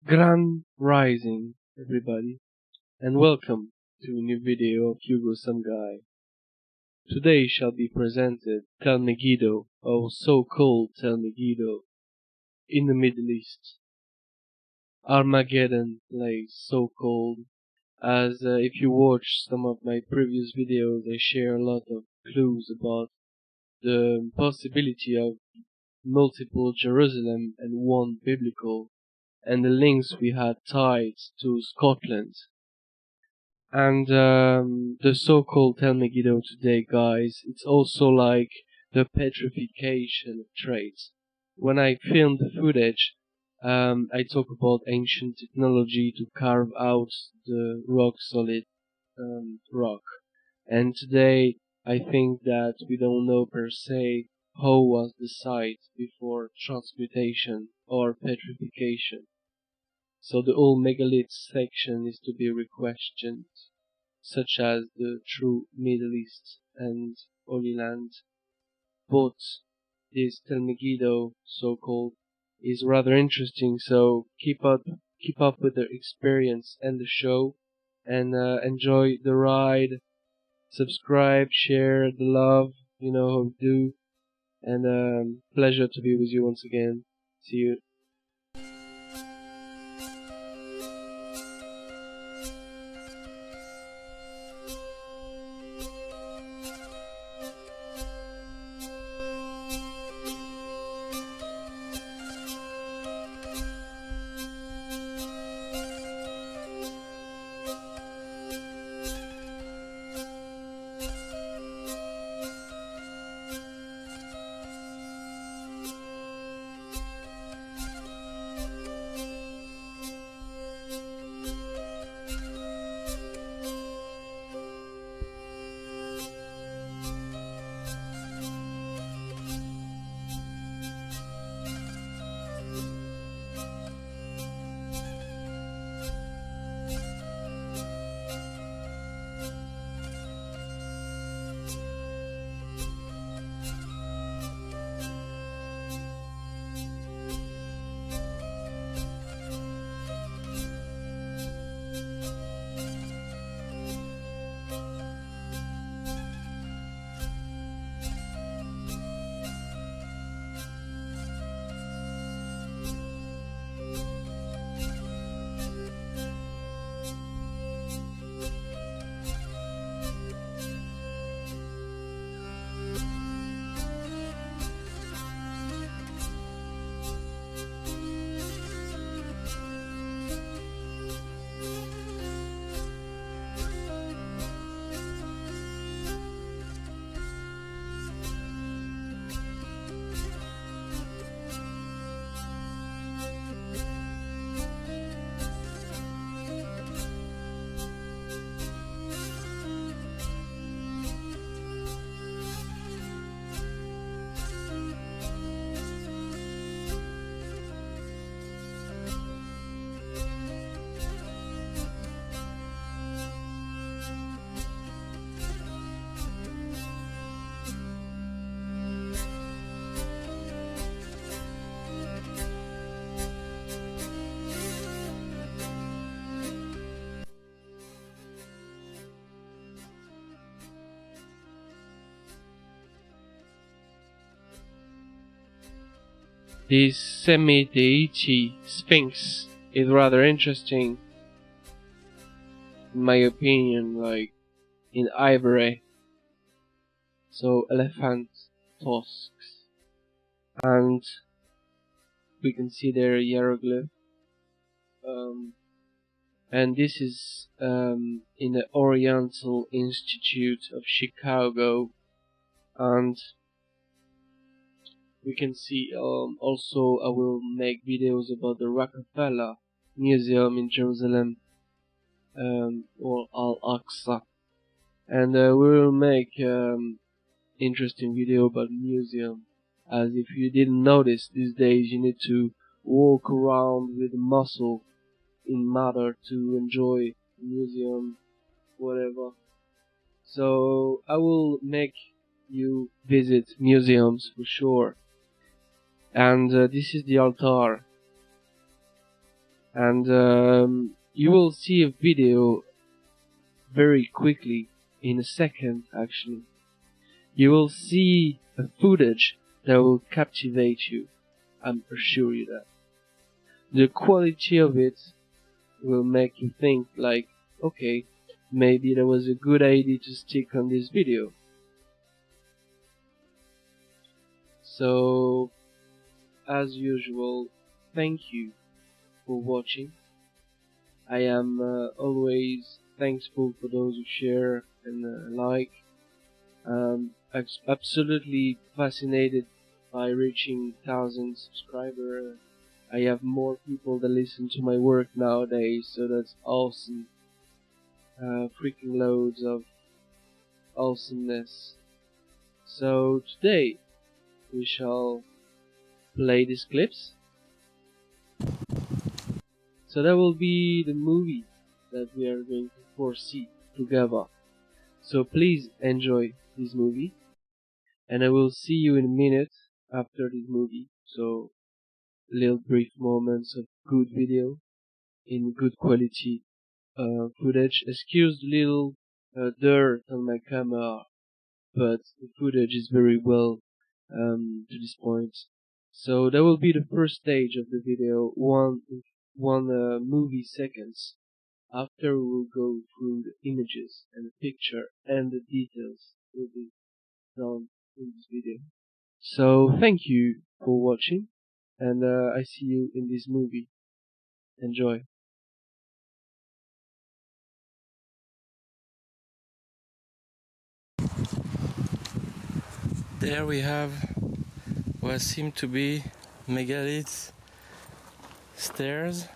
Grand Rising, everybody, and welcome to a new video of Hugo Someguy. Today shall be presented Tel Meggido, or so-called Tel Meggido, in the Middle East. Armageddon place, so-called, as if you watch some of my previous videos, I share a lot of clues about the possibility of multiple Jerusalem and one biblical, and the links we had tied to Scotland. And the so-called Tel Meggido today, guys, it's also like the petrification of traits. When I filmed the footage, I talk about ancient technology to carve out the rock-solid rock. And today, I think that we don't know per se how was the site before transmutation or petrification. So the whole megaliths section is to be re-questioned, such as the true Middle East and Holy Land. But this Tel Meggido, so-called, is rather interesting, so keep up with the experience and the show, and enjoy the ride. Subscribe, share the love, you know how to do, and pleasure to be with you once again. See you. This semi-deity sphinx is rather interesting, in my opinion, like in ivory, so elephant tusks, and we can see their hieroglyph, and this is in the Oriental Institute of Chicago, and we can see also I will make videos about the Rockefeller Museum in Jerusalem, or Al-Aqsa, and we will make interesting video about museum, as if you didn't notice, these days you need to walk around with a muscle in order to enjoy museum, whatever. So I will make you visit museums for sure. And this is the altar. and you will see a video very quickly, in a second actually. You will see a footage that will captivate you. I'm assure you that. The quality of it will make you think like, okay, maybe that was a good idea to stick on this video. So, as usual, thank you for watching. I am always thankful for those who share and like. Absolutely fascinated by reaching 1,000 subscribers. I have more people that listen to my work nowadays, so that's awesome. Freaking loads of awesomeness. So today we shall play these clips. So that will be the movie that we are going to foresee together. So please enjoy this movie, and I will see you in a minute after this movie. So little brief moments of good video in good quality footage. Excuse the little dirt on my camera, but the footage is very well to this point. So that will be the first stage of the video, one movie seconds. After we will go through the images and the picture and the details will be done in this video. So thank you for watching, and I see you in this movie. Enjoy. There we have what seem to be megaliths stairs.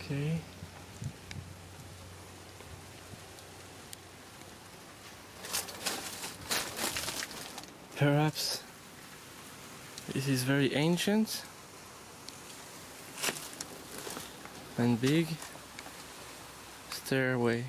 Okay. Perhaps this is very ancient and big stairway.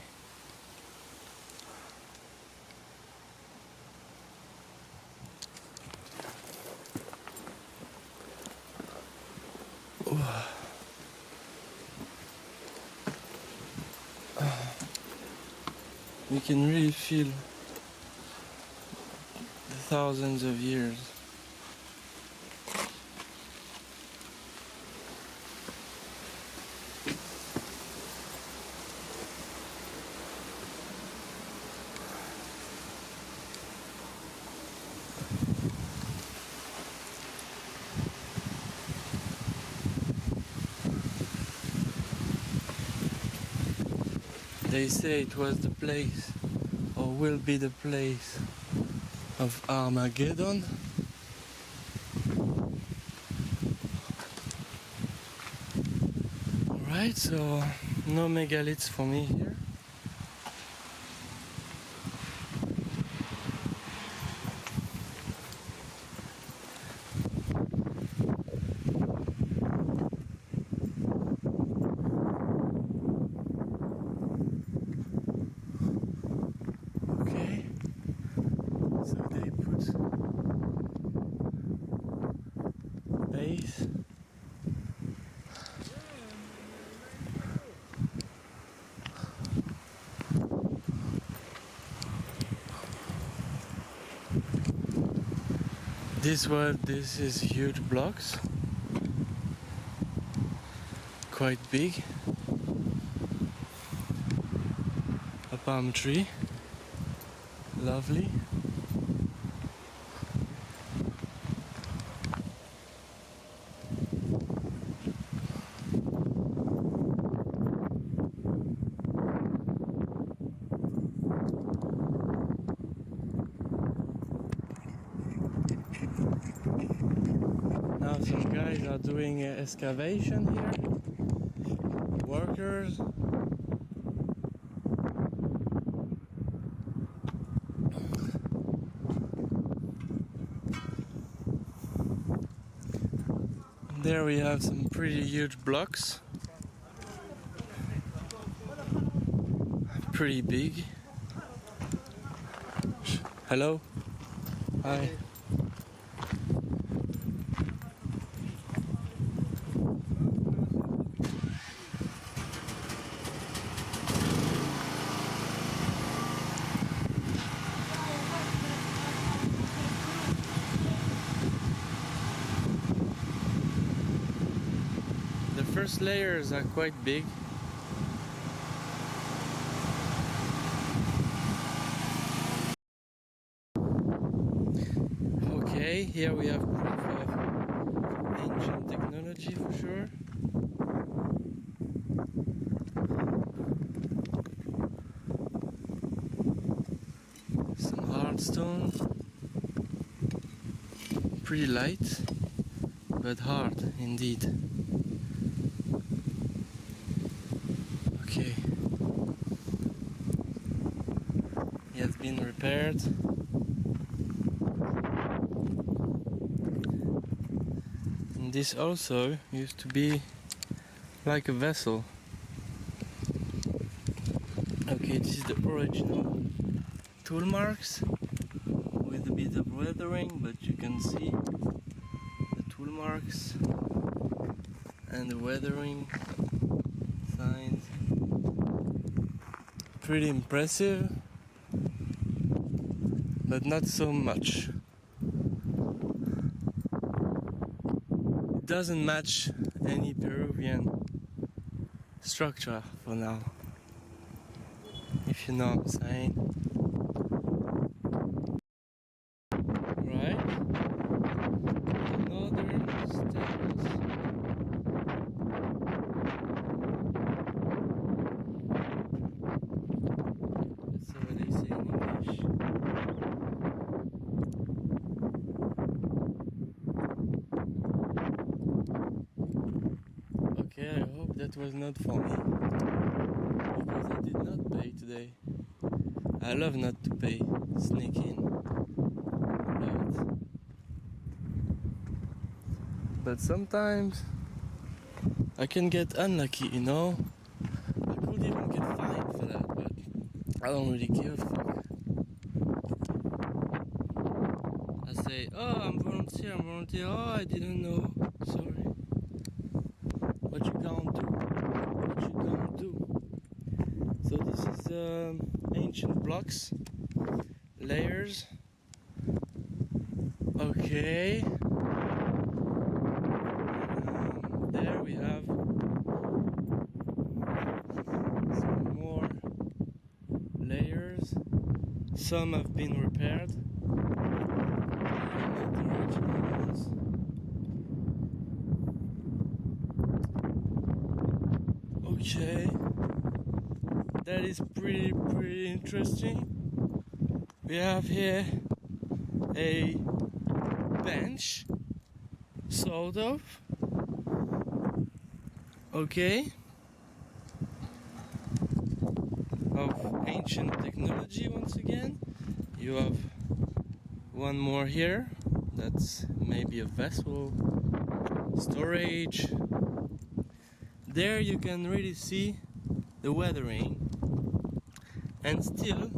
You can really feel the thousands of years. They say it was the place, or will be the place, of Armageddon. Alright, so no megaliths for me here. Okay, so they put base. This is huge blocks, quite big. A palm tree, lovely. Now some guys are doing excavation here. Workers. There we have some pretty huge blocks. Pretty big. Hello? Hi. The first layers are quite big. Okay, here we have proof of ancient technology for sure. Some hard stone. Pretty light, but hard indeed. Okay. It has been repaired. And this also used to be like a vessel. Okay, this is the original tool marks with a bit of weathering, but you can see the tool marks and the weathering signs. Pretty impressive, but not so much. It doesn't match any Peruvian structure for now, if you know what I'm saying. Right? Northern stairs. That's what they say in English. Okay, I hope that was not for me, because I did not pay today. I love not to pay, sneak in. Right. But sometimes I can get unlucky, you know? I could even get fined for that, but I don't really give a fuck. I say, oh, I'm volunteer. Oh, I didn't know. Sorry. What you gonna do? What you gonna do? So this is ancient blocks, layers. Okay. There we have some more layers. Some have been repaired. Not the original ones. Okay. That is pretty interesting. We have here a bench, sort of. Okay. Of ancient technology once again. You have one more here. That's maybe a vessel, storage. There you can really see the weathering, and still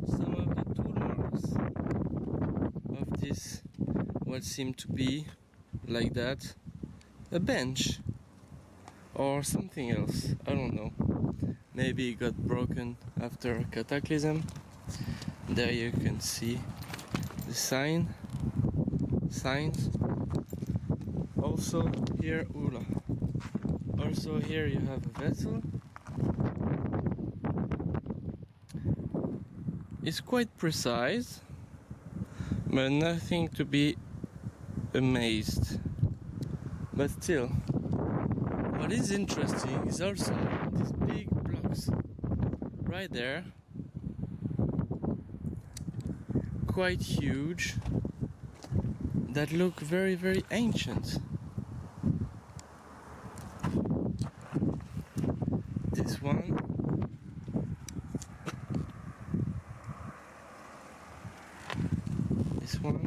some of the tool marks of this, what seemed to be like that, a bench or something else. I don't know. Maybe it got broken after a cataclysm. There you can see the signs. Also here, also here you have a vessel. It's quite precise, but nothing to be amazed. But still, what is interesting is also these big blocks right there, quite huge, that look very ancient. This one, this one,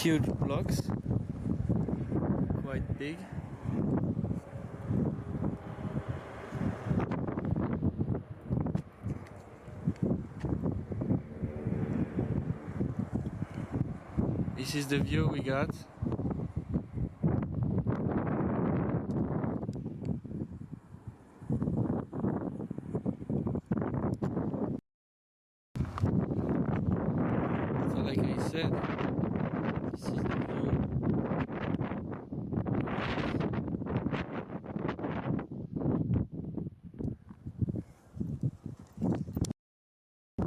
huge blocks, quite big. This is the view we got. So like I said, this is the view.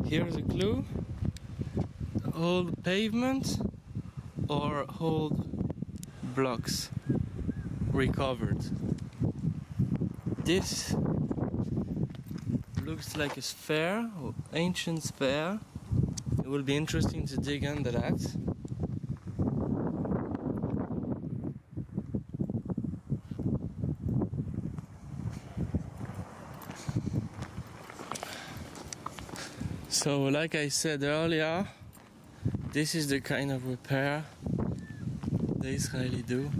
Here's a clue. Old pavement or old blocks recovered. This looks like a sphere, or ancient sphere. It will be interesting to dig under that. So like I said earlier, this is the kind of repair the Israeli do.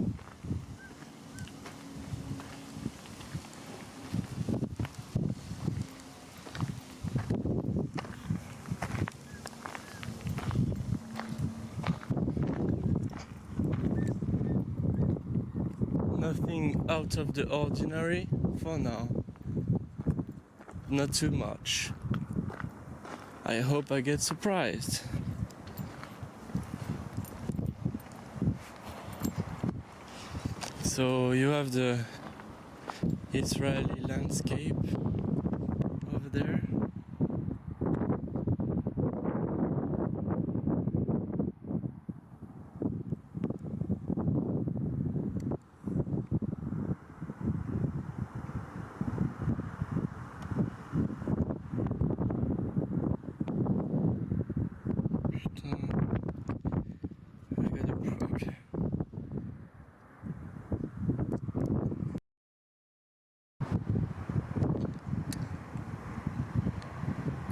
Nothing out of the ordinary for now. Not too much. I hope I get surprised. So you have the Israeli landscape over there.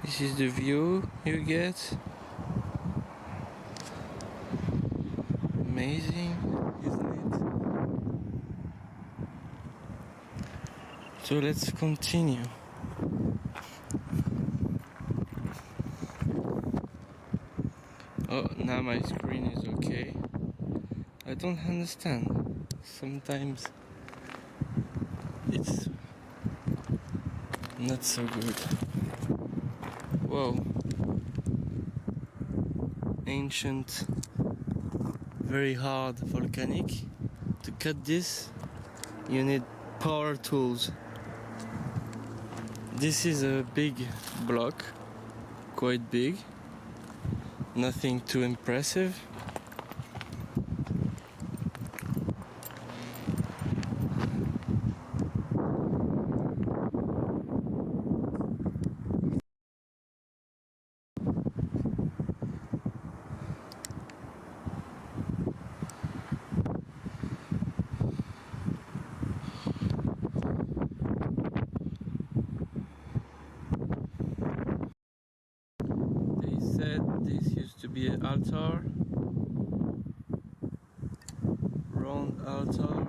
This is the view you get. Amazing, isn't it? So let's continue. Oh, now my screen is okay. I don't understand. Sometimes it's not so good. Whoa. Ancient, very hard volcanic. To cut this, you need power tools. This is a big block, quite big. Nothing too impressive. This used to be an altar, round altar.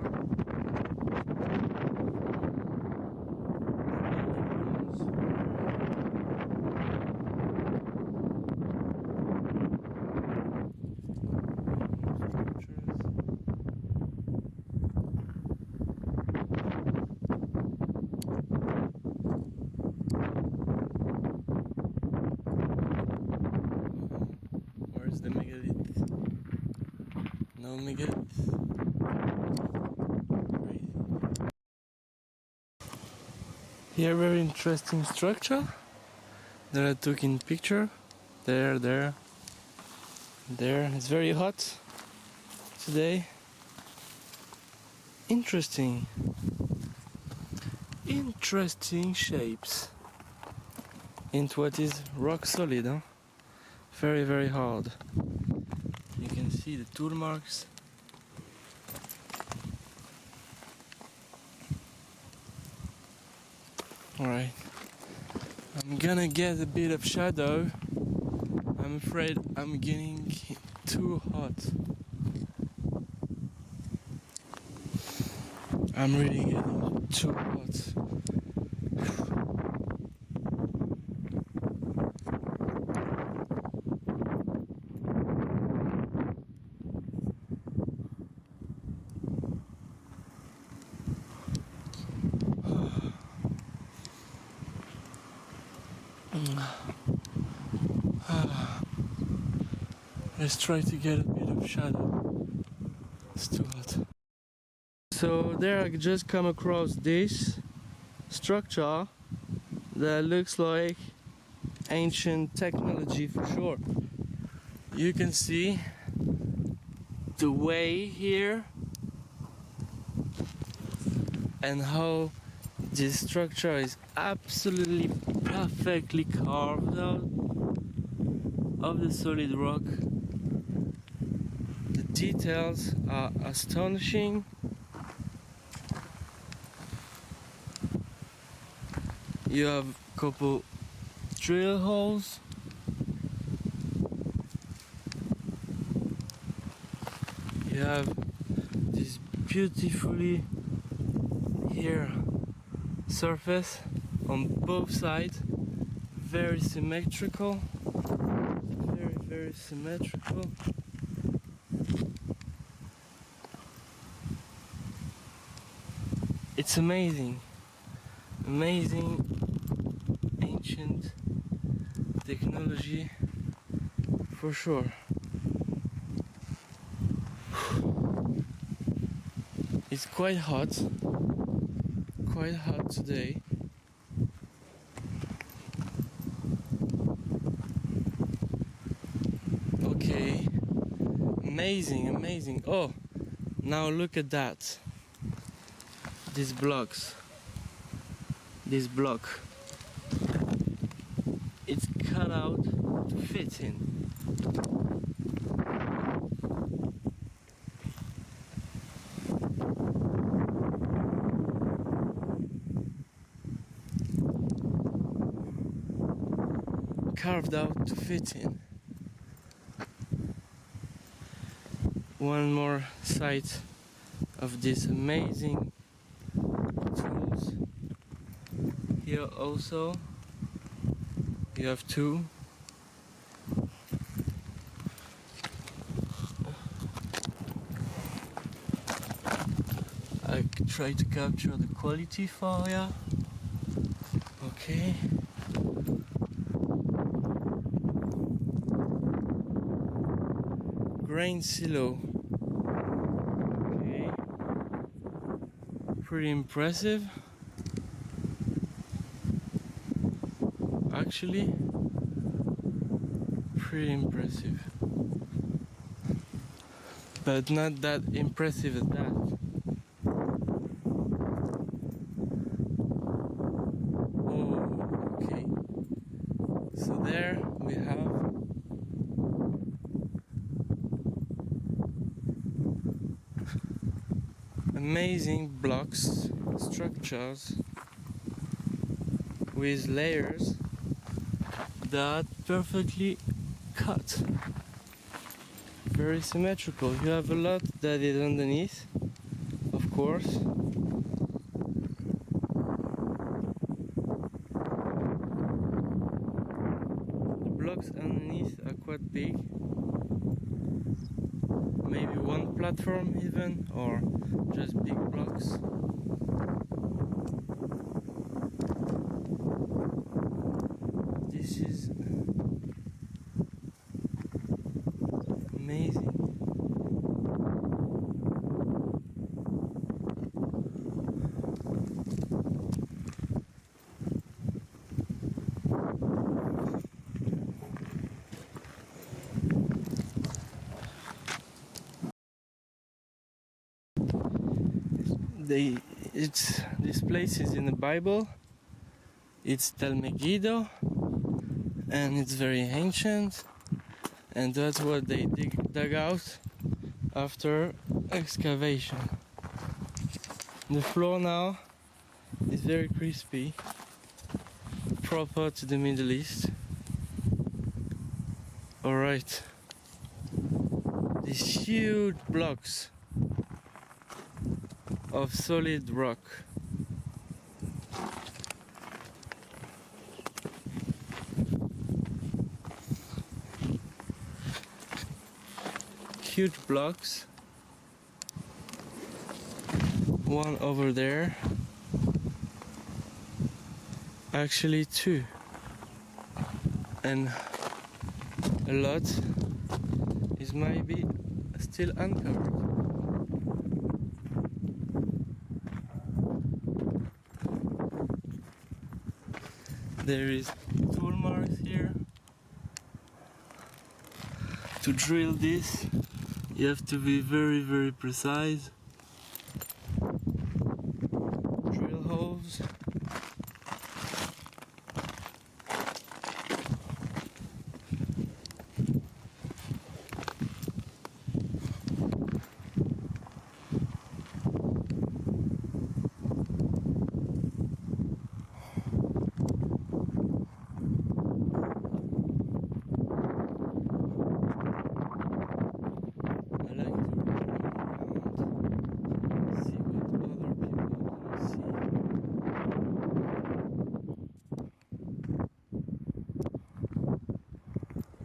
Where's the megalith? No megalith. Here, very interesting structure that I took in picture. There. It's very hot today. Interesting shapes into what is rock solid, huh? Very, very hard. You can see the tool marks. Alright, I'm gonna get a bit of shadow. I'm afraid I'm getting too hot. I'm really getting too hot. Let's try to get a bit of shadow. It's too hot. So there I just come across this structure that looks like ancient technology for sure. You can see the way here and how this structure is absolutely perfectly carved out of the solid rock. The details are astonishing. You have a couple drill holes. You have this beautifully here surface on both sides, very symmetrical, very symmetrical. It's amazing ancient technology for sure. It's quite hot today. Okay, amazing. Oh, now look at that. This block, it's cut out to fit in. Carved out to fit in. One more sight of these amazing tools. Here also you have two. I try to capture the quality for you. Okay. Grain silo. Okay. Pretty impressive. Actually, pretty impressive. But not that impressive as that. Oh, okay. So there we have amazing blocks, structures with layers that perfectly cut. Very symmetrical. You have a lot that is underneath, of course. The blocks underneath are quite big. Maybe one platform even, or just big blocks. This is amazing. This place is in the Bible. It's Tel Meggido, and it's very ancient, and that's what they dug out after excavation. The floor now is very crispy, proper to the Middle East. Alright, these huge blocks of solid rock. Huge blocks, one over there, actually two, and a lot is maybe still uncovered. There is tool marks here. To drill this, you have to be very precise. Drill holes.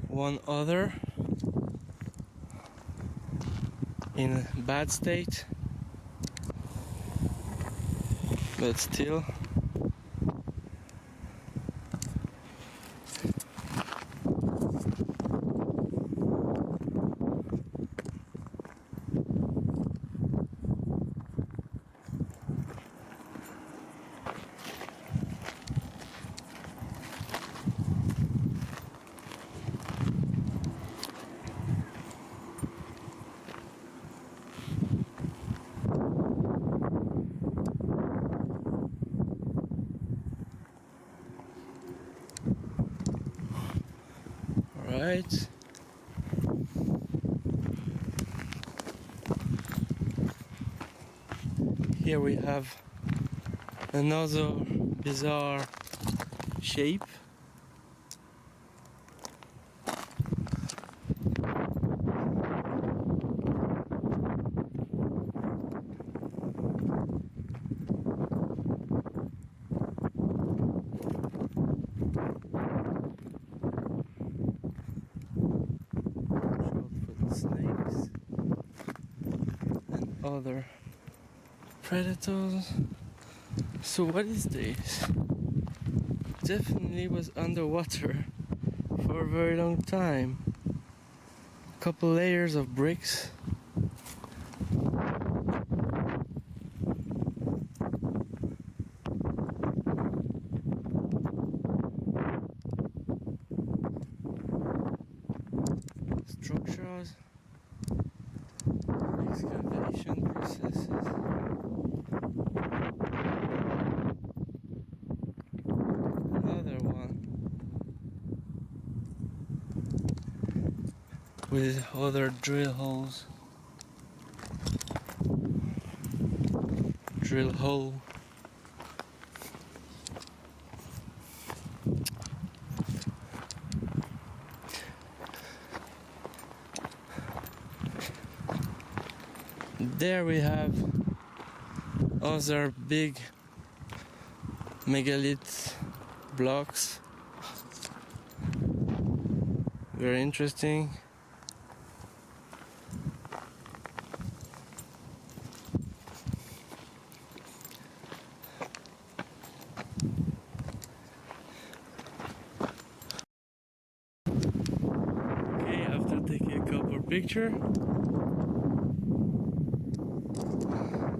One other in a bad state, but still right. Here we have another bizarre shape. Snakes and other predators. So what is this? Definitely was underwater for a very long time. Couple layers of bricks. Structures. Excavation processes. Another one with other drill holes. Drill hole. There we have other big megalith blocks. Very interesting. Okay, after taking a couple pictures,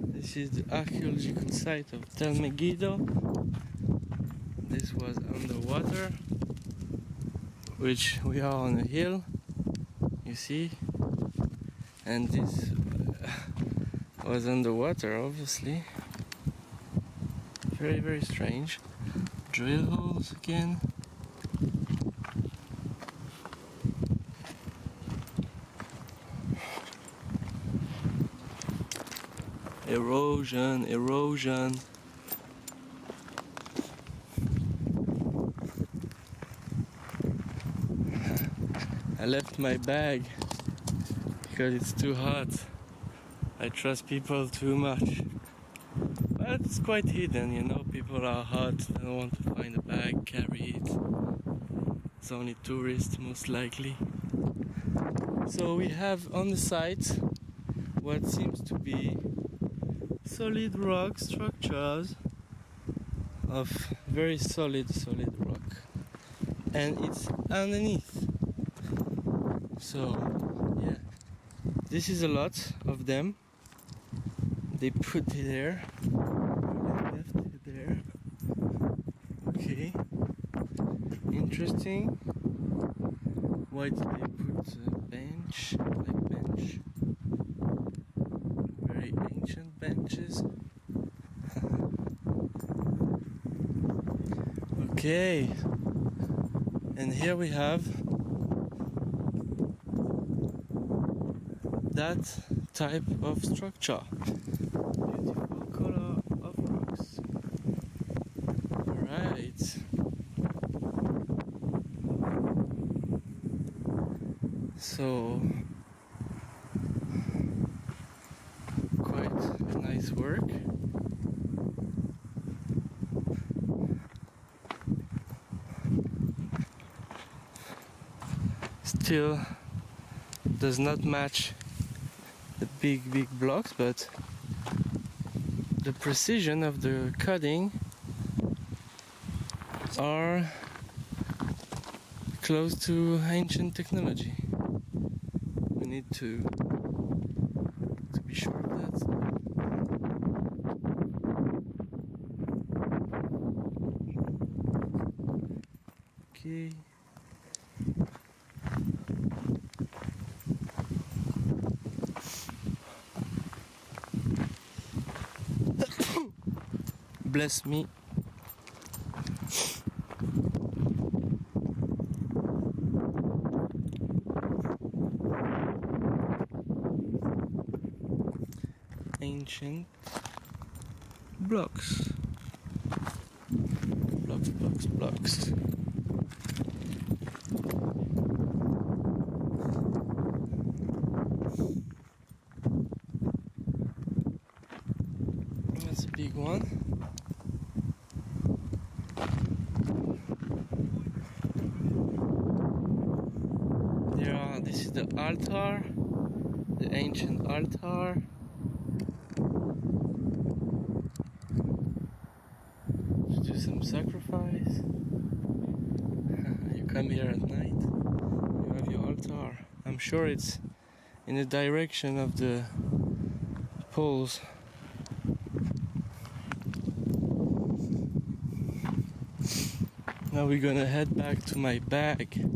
this is the archaeological site of Tel Meggido. This was underwater, which we are on a hill, you see, and this was underwater, obviously. Very strange. Drill holes again. Erosion. I left my bag because it's too hot. I trust people too much. it's quite hidden, you know. People are hot, they don't want to find a bag, carry it. It's only tourists, most likely. So we have on the site what seems to be solid rock structures of very solid rock, and it's underneath. So yeah, this is a lot of them. They put it there, left it there. Okay, interesting. Why did they put a bench, like bench? Very ancient benches. Okay, and here we have that type of structure. Beautiful color of rocks. Alright. So, quite nice work. Still does not match the big blocks, but the precision of the cutting are close to ancient technology. We need to be sure of that. Okay. Bless me. Ancient blocks. Blocks. That's a big one. This is the altar, the ancient altar. To do some sacrifice. You come here at night, you have your altar. I'm sure it's in the direction of the poles. Now we're gonna head back to my bag and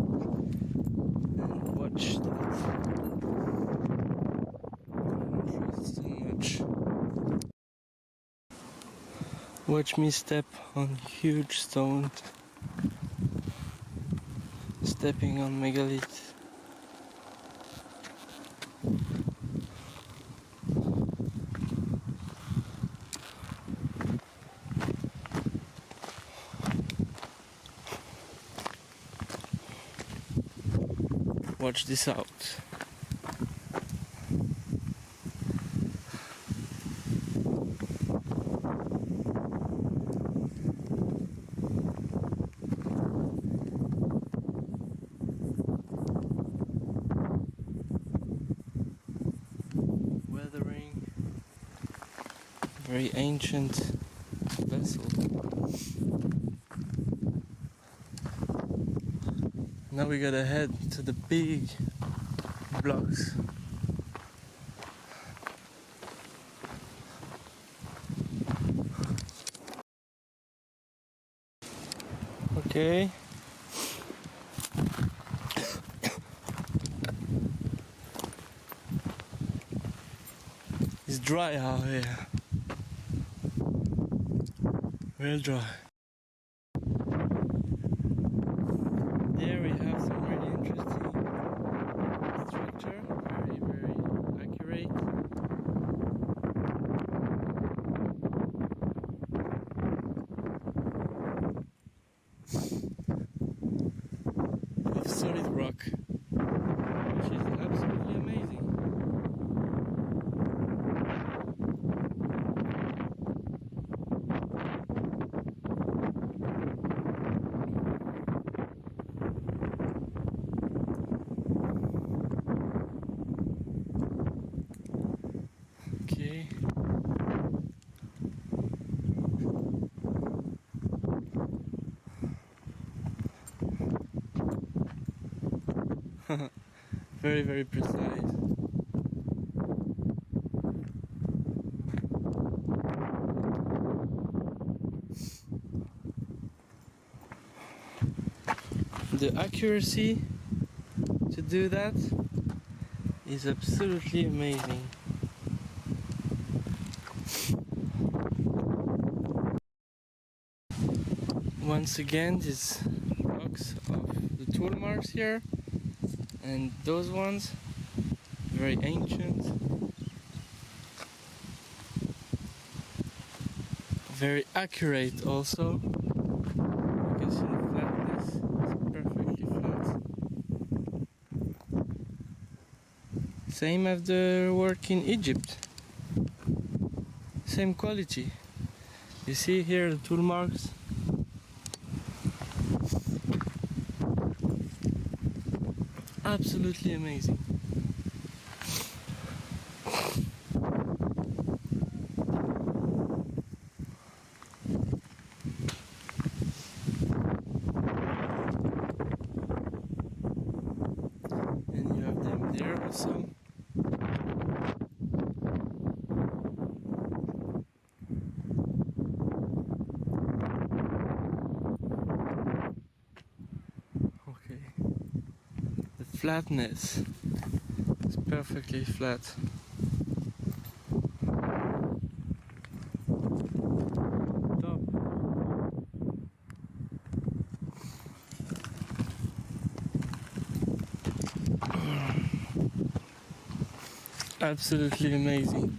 watch that. I don't trust so much. Watch me step on huge stones. Stepping on megaliths. Watch this out. Weathering. Very ancient vessel. Now we gotta head to the big blocks. Okay. It's dry out here. Real dry. There we have some really interesting structure. Very accurate. Of solid rock, which is absolutely amazing. Very, very precise. The accuracy to do that is absolutely amazing. Once again, these blocks of the tool marks here, and those ones, very ancient, very accurate also. You can see the flatness, it's perfectly flat. Same as the work in Egypt, same quality. You see here the tool marks. Absolutely amazing. And you have them there also. Okay. The flatness is perfectly flat. Top. Absolutely amazing.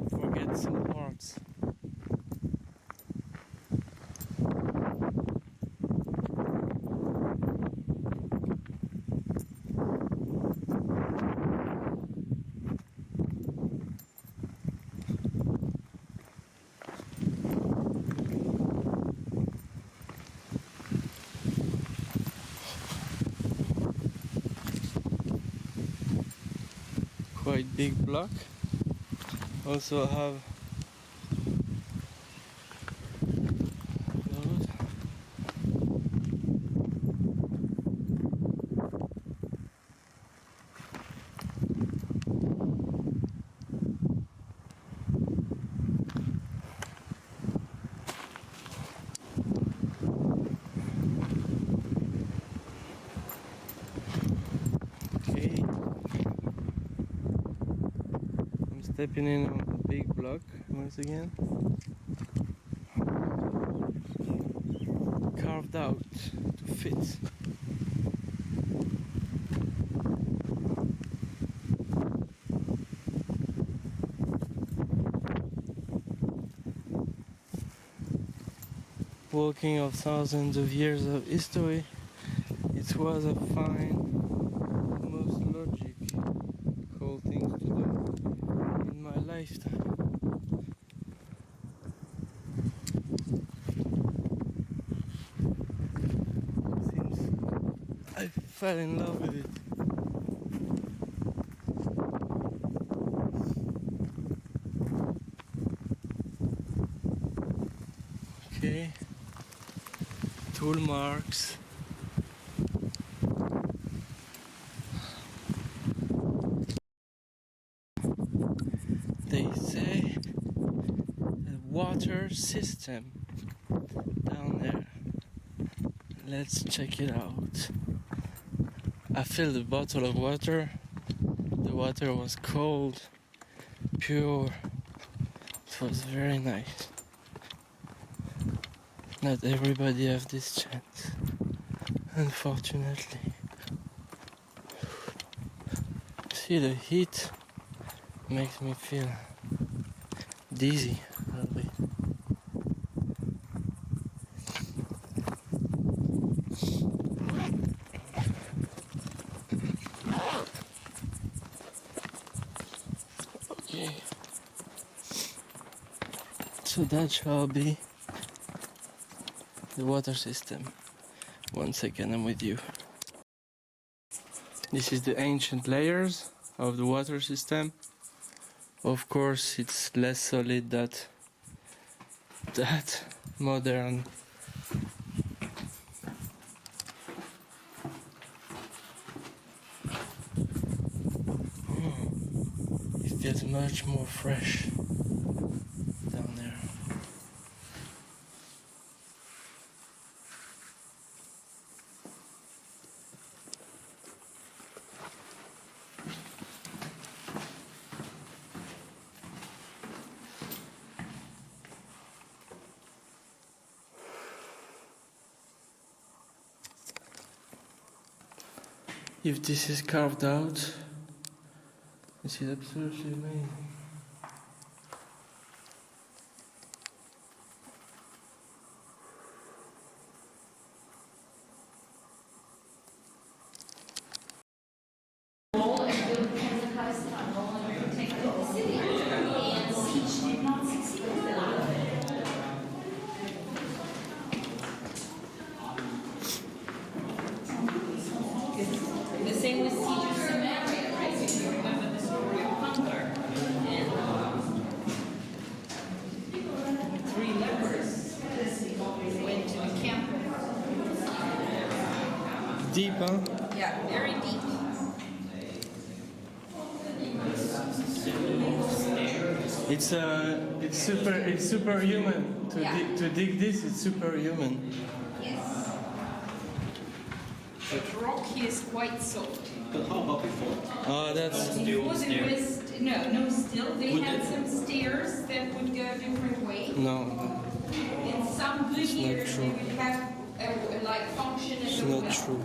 Forget some parts. Quite big block. Also have those. Okay. I'm stepping in on a big block once again. Carved out to fit. Walking of thousands of years of history, it was a fine, most logical thing to do in my lifetime. Since I fell in love with it. Okay, tool marks. They say the water system down there. Let's check it out. I filled a bottle of water. The water was cold, pure. It was very nice. Not everybody have this chance, unfortunately. See, the heat makes me feel dizzy a little bit. So that shall be the water system. 1 second, I'm with you. This is the ancient layers of the water system. Of course, it's less solid than that modern. It gets much more fresh down there. If this is carved out, this is absolutely amazing. The same with Hugo Someguy, right? If you remember the story of Hunter and 3 lepers went to the camp. Deep, huh? Yeah, very deep. It's superhuman to dig this. It's superhuman. Yes. The rock here is quite soft. But how about before? Oh, that's Before there was no still. They had some stairs that would go a different way. no. In some good years, true. they would have a like function as It's a not well. true.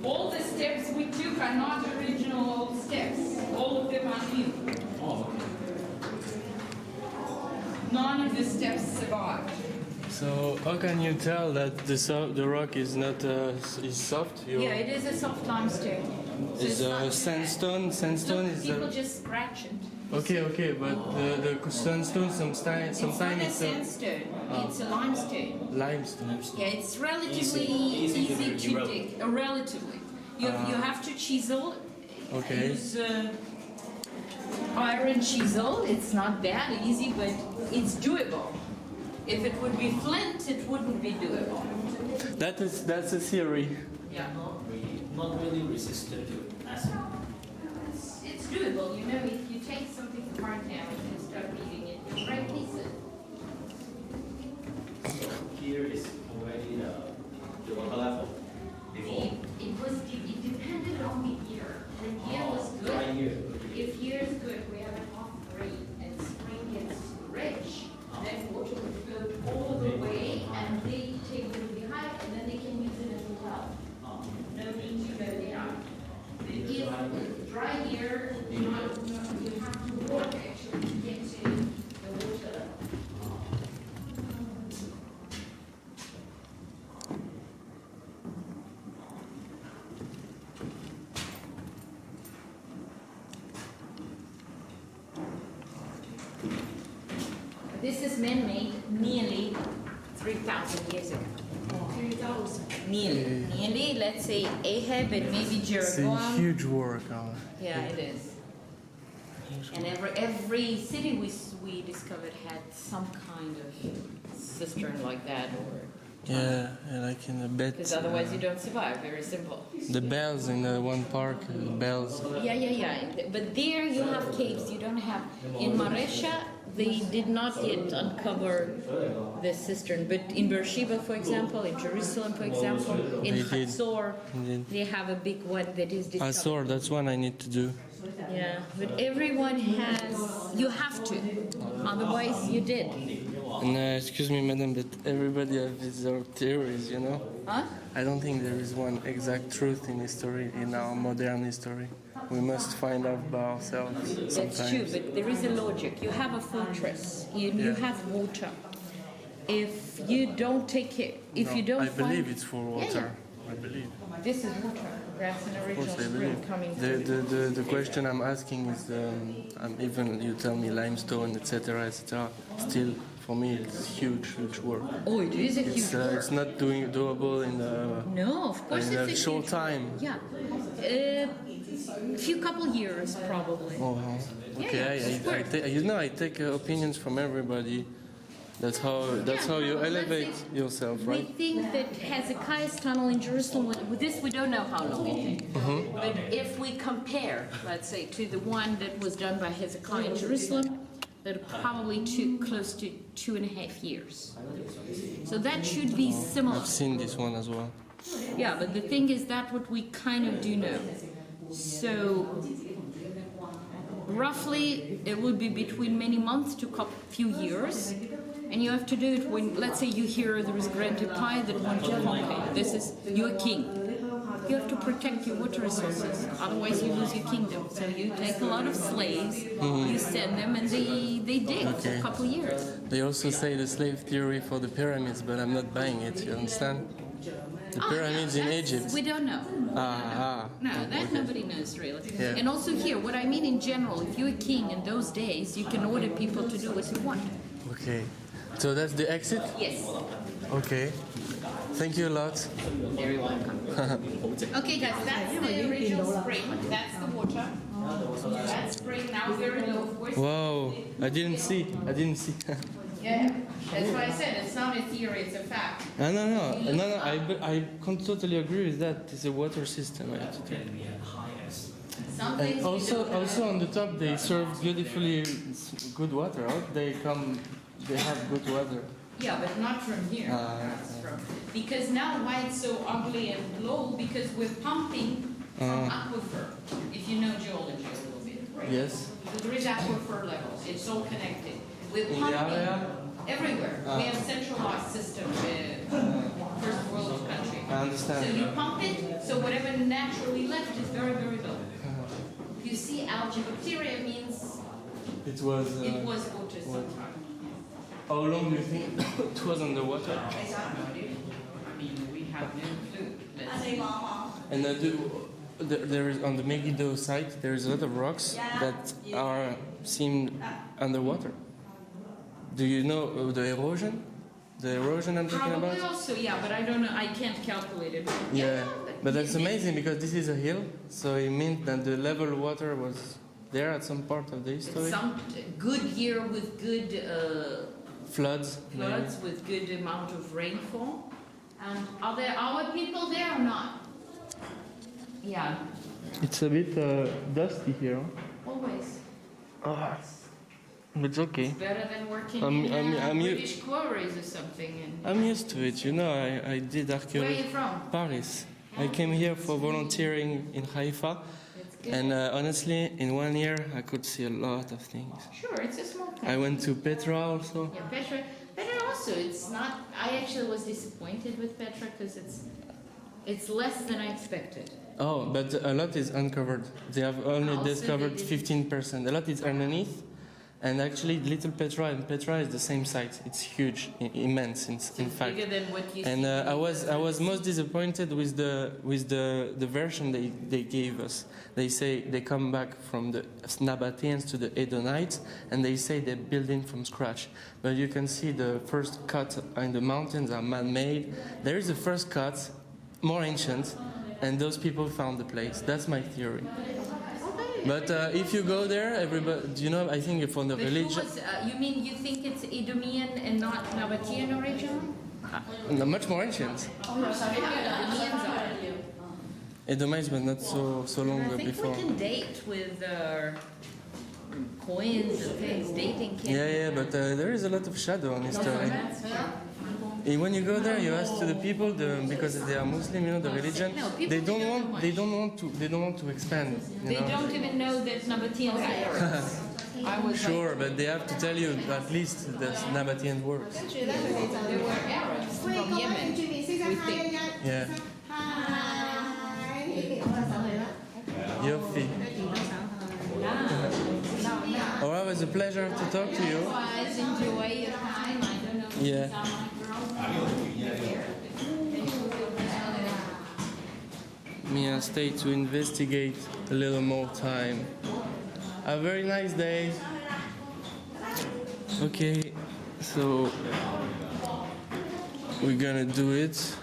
All the steps we took are not original steps. All of them are new. Oh, okay. None of the steps survived. So how can you tell that the rock is not is soft? Yeah, it is a soft limestone. So Is it's not- sandstone? Sandstone Look, is people just scratch it. okay, but the sandstone sometimes It's not a it's sandstone. It's a limestone. limestone. Yeah, it's relatively Easy to easy do, to dig. Relatively, you have to chisel. Okay. Use iron chisel. It's not that easy, but it's doable. If it would be flint, it wouldn't be doable. That's a theory. Yeah. Not really resistant to acid. It's doable. You know, if you take something apart now and start reading it, you'll break pieces. Here is already the water level before. It depended on the year. The year was good. Right here. If year is good, we have an off rain and spring gets rich, then water would flow all the way and they take it really high and then they can use it as well. No need to go down. If dry year, you have to walk actually to get to the water level. This is man-made nearly 3,000 years ago. 3,000? Nearly, let's say Ahab and maybe It's a Jeroboam. huge work. Yeah, it is. And every city we discovered had some kind of cistern like that, or Yeah, like in a bed. because otherwise you don't survive. Very simple. The bells in the one park, the bells. Yeah. But there you have caves. You don't have in Maresha. They did not yet uncover the cistern, but in Beersheba, for example, in Jerusalem, for example, in They did. Hatzor, Indeed. they have a big one that is discovered. Azor, that's one I need to do. Yeah, but everyone has. You have to, otherwise you did. And excuse me, madam, but everybody has his own theories, you know? Huh? I don't think there is one exact truth in history, in our modern history. We must find out by ourselves sometimes. That's true, but there is a logic. You have a fortress. You have water. If you don't take it, if you don't I find, believe it's for water. I believe. This is water. That's an Of original course, I spring believe. coming The question I'm asking is, even you tell me limestone, etc., etc. Still, for me, it's huge work. Oh, it is a huge work. It's not doable in No, of course in it's a short huge time. Yeah. A few couple years probably. Oh, wow. Okay, Yeah, I take opinions from everybody. That's how you let's elevate say yourself, We right? think that Hezekiah's tunnel in Jerusalem, with this we don't know how long it took. Mm-hmm. But if we compare, let's say, to the one that was done by Hezekiah in Jerusalem, that probably took close to 2.5 years. So that should be similar. I've seen this one as well. Yeah, but the thing is that what we kind of do know. So roughly it would be between many months to a few years. And you have to do it when, let's say you hear there is a grand empire that wants to conquer. This is, you're a king. You have to protect your water resources, otherwise you lose your kingdom. So you take a lot of slaves, you send them, and they dig for a couple years. They also say the slave theory for the pyramids, but I'm not buying it, you understand? The pyramids in Egypt. We don't know. No, that nobody knows really. Yeah. And also here, what I mean in general, if you're a king in those days, you can order people to do what you want. Okay. So that's the exit? Yes. Okay. Thank you a lot. Very welcome. Okay, guys, that's the original spring. That's the water. That spring now very low, of course. Wow. I didn't see. Yeah, that's why I said it's not a theory, it's a fact. No. I can totally agree with that. It's a water system, I have to tell you. Some And things also on the top they serve beautifully good water, right? They have good water. yeah, but not from here. That's from, because now why it's so ugly and low, because we're pumping from aquifer, if you know geology a little bit, right? Yes. So there is aquifer levels, it's all connected. We're In the pumping area? everywhere. We have centralized system, first world country. I understand. So you pump it, so whatever naturally left is very, very low. You see algae bacteria means It was. it was water sometime. How long do you think it was underwater? I mean, we have no clue. Let's see. And there is on the Megiddo site there is a lot of rocks that are seen underwater. Do you know the erosion? The erosion I'm talking Probably about? also, yeah, but I don't know. I can't calculate it. Yeah, but that's amazing because this is a hill, so it means that the level water was there at some part of the history. Some good year with good Floods. maybe. floods, with good amount of rainfall. And are there our people there or not? Yeah, It's a bit dusty here. always. It's okay. It's better than working I'm in u- British quarries or something. I'm used to it, you know. I did Where are archaeology. you from? Paris. I came here for volunteering in Haifa, It's good. and honestly, in 1 year, I could see a lot of things. Sure, it's a small country. I went to Petra also. Yeah, Petra. Petra also, it's not. I actually was disappointed with Petra because it's less than I expected. Oh, but a lot is uncovered. They have only Also, discovered they 15%. A lot is underneath, and actually, Little Petra and Petra is the same site. It's huge, immense, in fact. Bigger than what you And see. I was most disappointed with the version they gave us. They say they come back from the Nabateans to the Edonites, and they say they're building from scratch. But you can see the first cut in the mountains are man-made. There is a first cut, more ancient, and those people found the place. That's my theory. But if you go there, everybody, you know, I think for the But who religion, was, you mean you think it's Edomian and not Nabatean originally? much more ancient. Edomians are. Edomites, but not so long I think before. we can date with coins and things, dating can. Yeah, but there is a lot of shadow on history. That's true. And when you go there, you ask to the people, because they are Muslim, you know, the religion. No, people They don't don't want, know they don't want to expand. They You know? don't even know that Nabateans are Arabs. I was Sure, but they have to tell you at least the Nabatean words. like, they were Arabs from Yemen, we think. Yeah. Yofi. Alright, it was a pleasure to talk to you. Otherwise, enjoy your time. I don't know if Yeah. you sound like girl. gonna stay to investigate a little more time. Have a very nice day. Okay, so we're gonna do it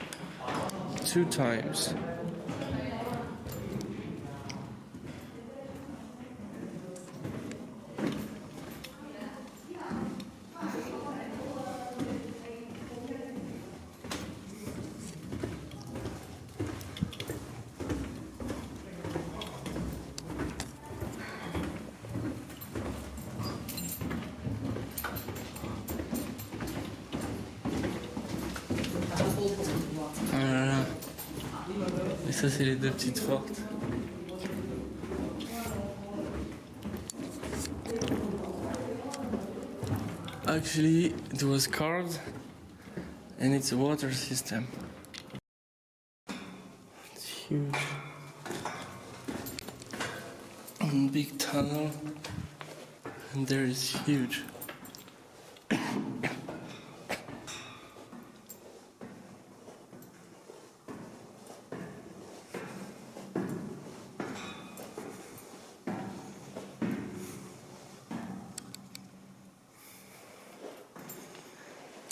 2 times. Ah là là. Et ça, c'est les 2 petites fortes. Actually, it was carved and it's a water system. It's huge. Big tunnel, and there is huge.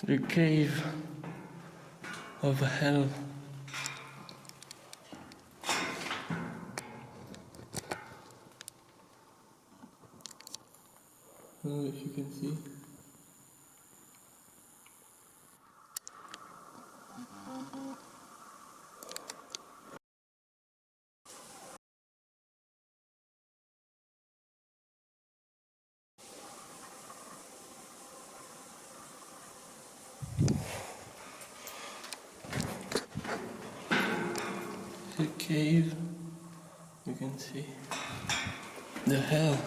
The cave of hell. I don't know if you can see. The cave, you can see the hell.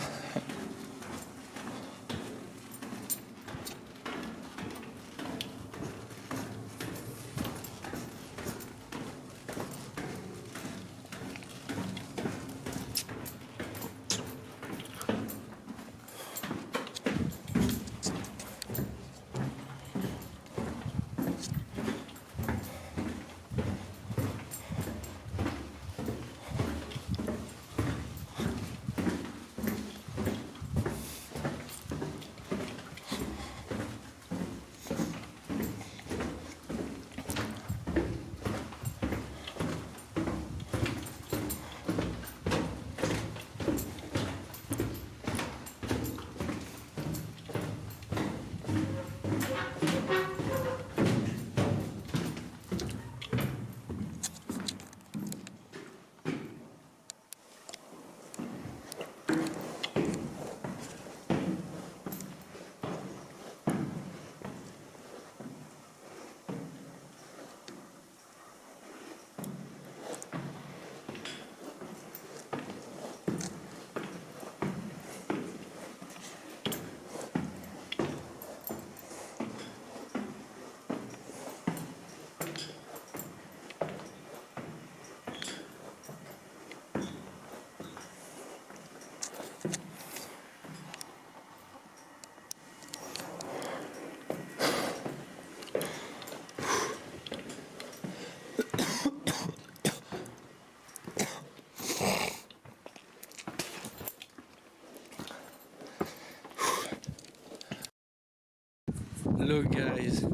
Look guys,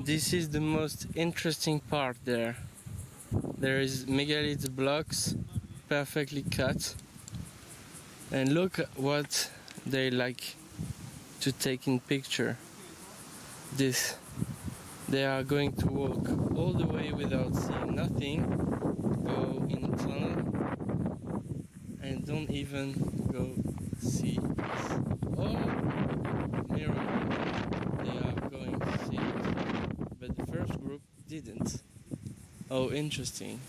this is the most interesting part there. There is megalith blocks perfectly cut, and look what they like to take in picture. This, they are going to walk all the way without seeing nothing, go in a tunnel, and don't even go see this. Oh, miracle, they are going to see it, but the first group didn't. Oh, interesting.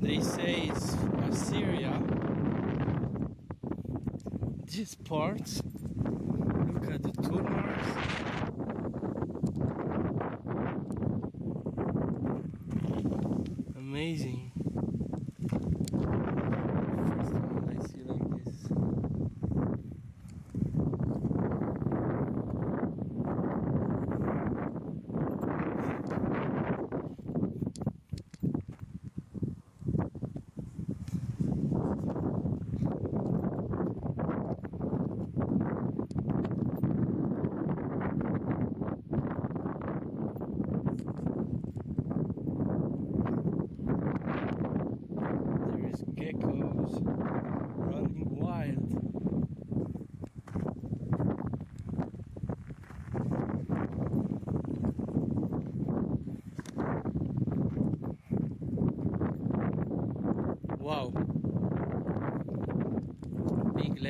They say it's Assyria. This part, look at the tool marks. Amazing. First one I see like this.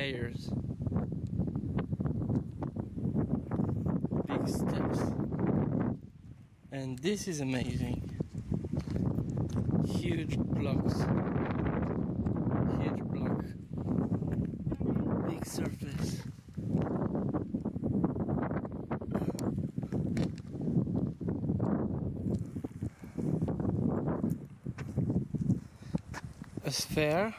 layers, big steps, and this is amazing. Huge blocks, huge block, big surface. A sphere.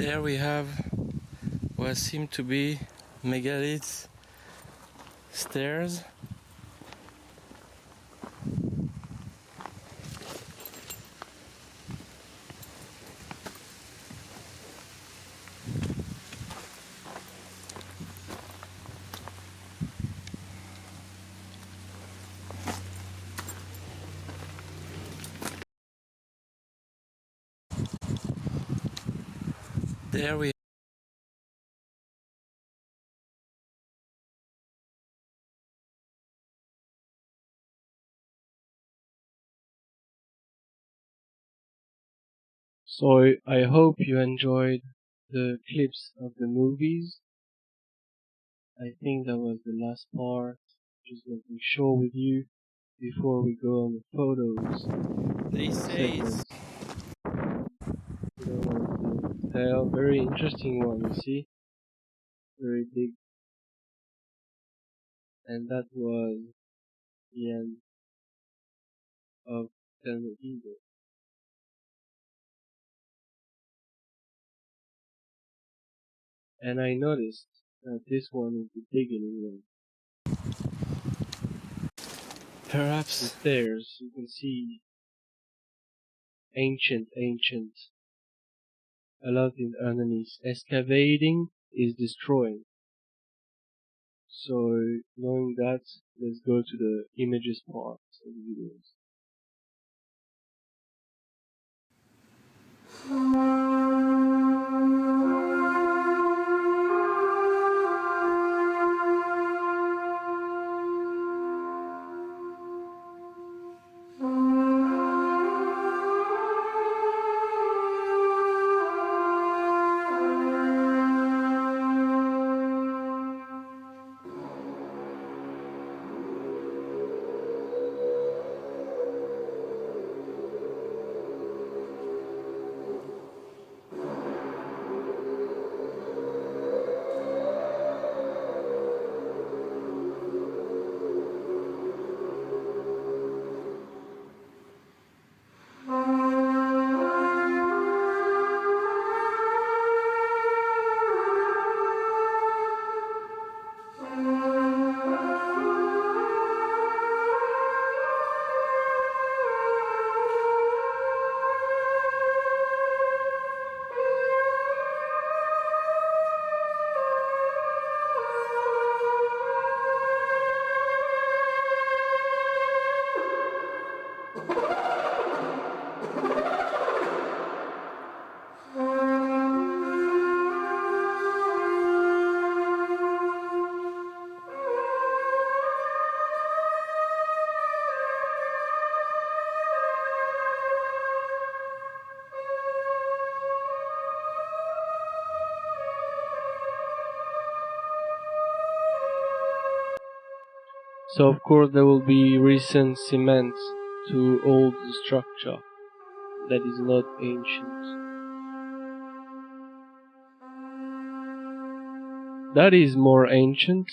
There we have what seem to be megaliths stairs. There we So I hope you enjoyed the clips of the movies. I think that was the last part. Just want to show with you before we go on the photos they say it's segments. You don't want to tell. Very interesting one, you see? Very big. And that was the end of Tel Meggido. And I noticed that this one is the beginning one. The perhaps stairs, you can see ancient. A lot in underneath. Excavating is destroying. So knowing that, let's go to the images part of the videos. So of course there will be recent cement to hold the structure that is not ancient. That is more ancient.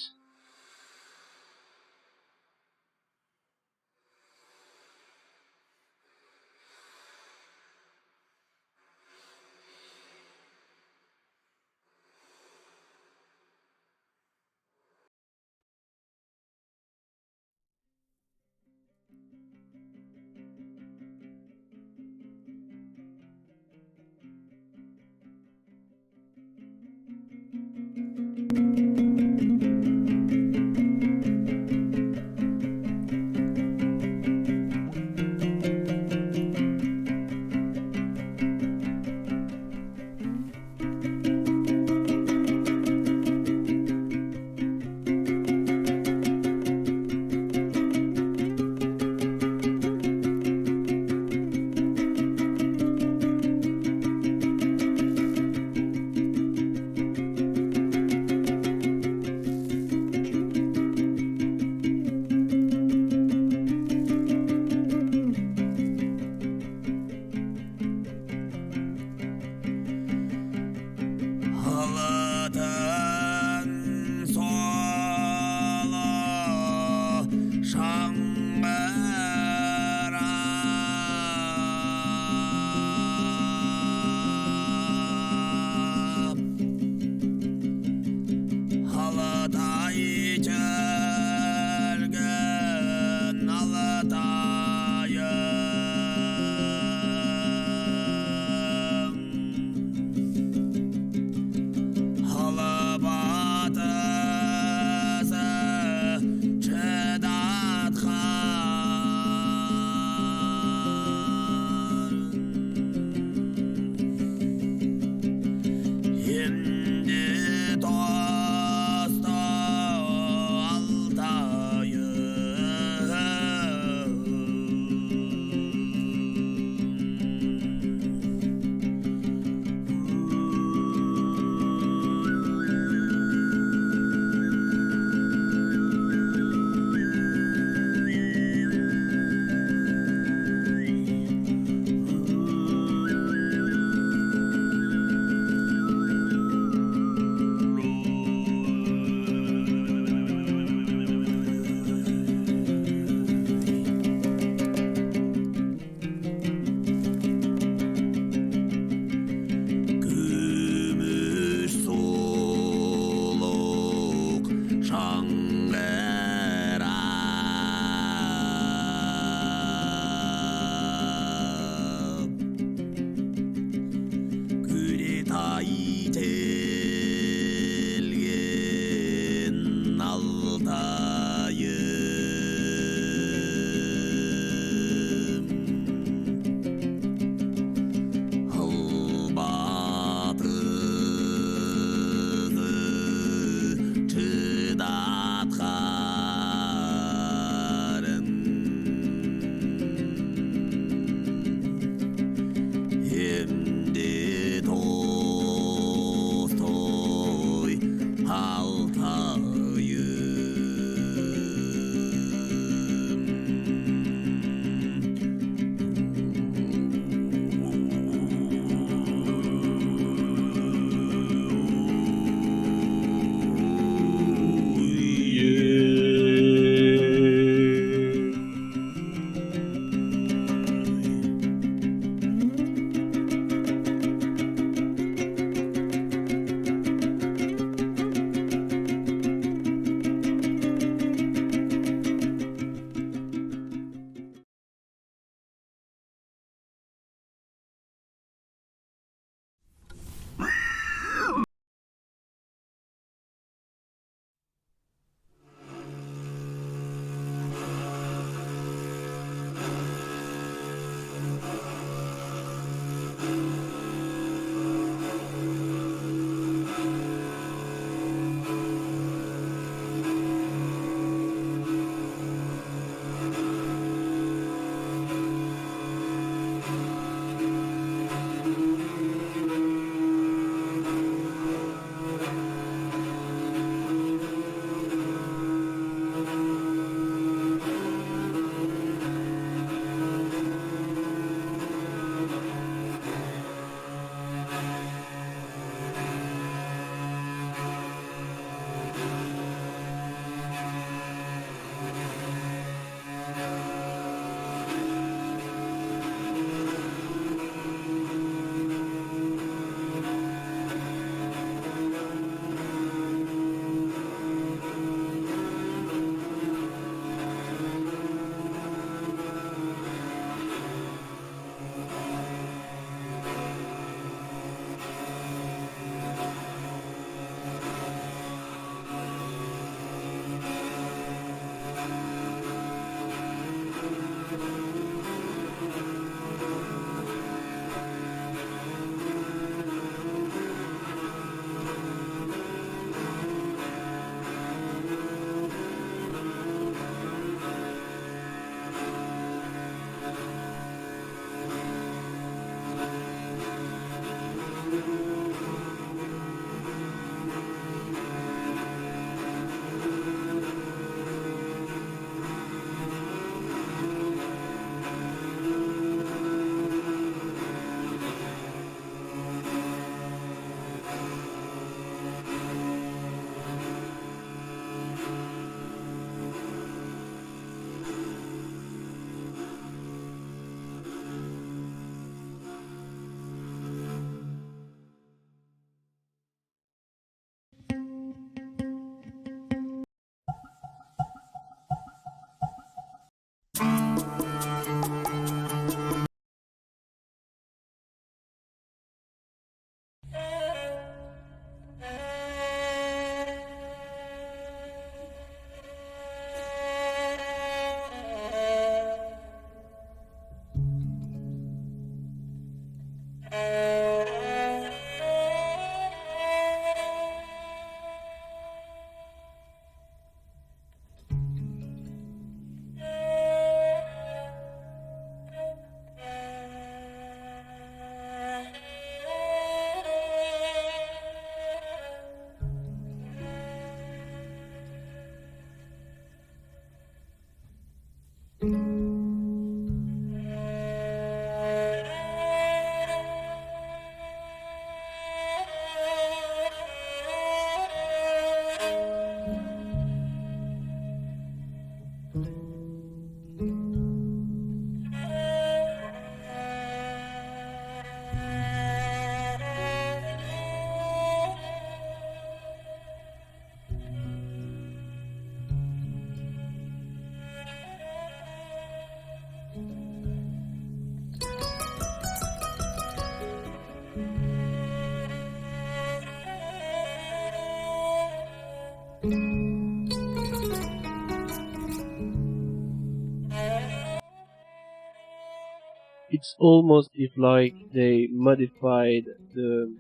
It's almost if like they modified the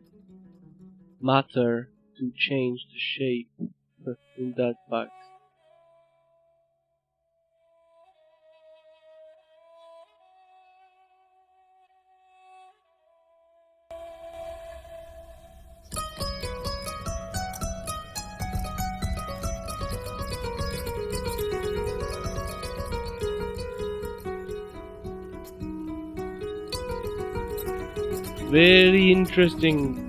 matter to change the shape in that fact. Very interesting.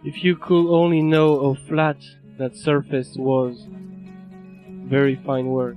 If you could only know how flat that surface was, very fine work.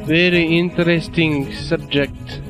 Very interesting subject.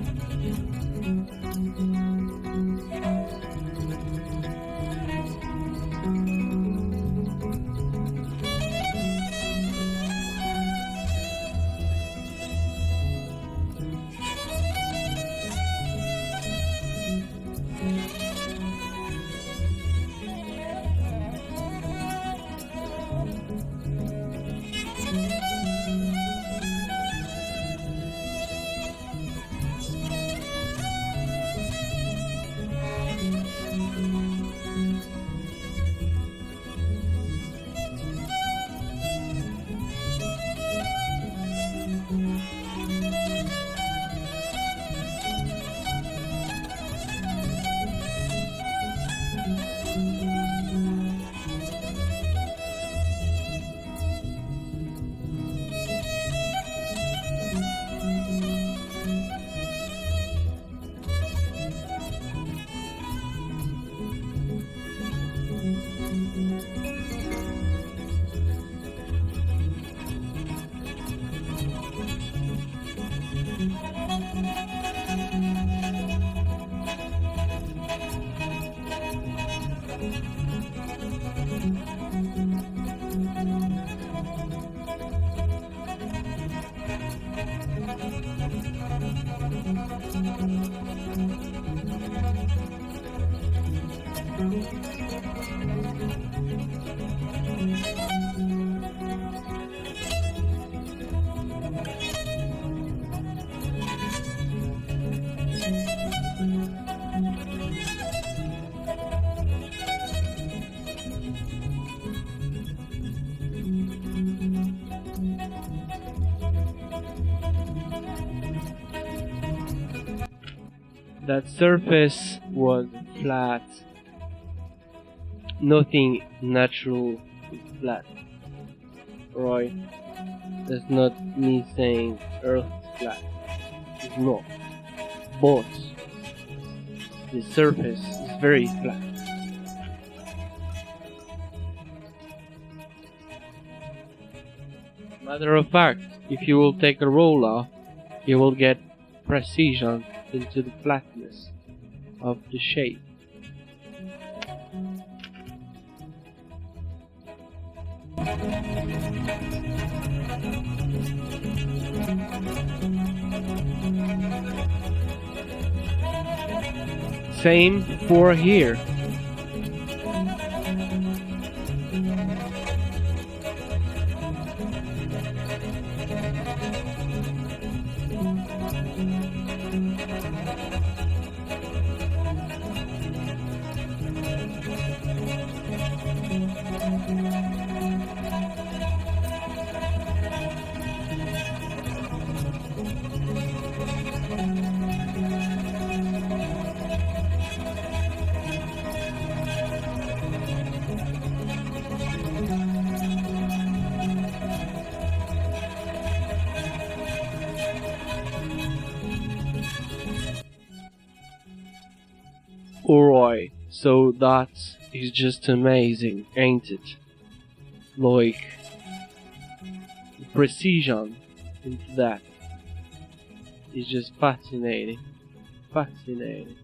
That surface was flat. nothing natural is flat. Right? That's not me saying Earth is flat. It's not. But the surface is very flat. Matter of fact, if you will take a roller, you will get precision into the flatness of the shape. Same for here. Alright, so that is just amazing, ain't it? Like, the precision into that is just fascinating. Fascinating.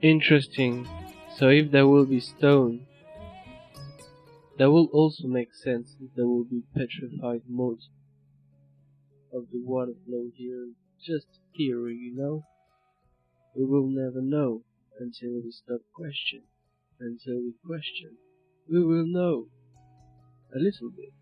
Interesting. So if there will be stone, that will also make sense if there will be petrified most of the water flow here. Just theory, you know? We will never know until we stop questioning. Until we question, we will know a little bit.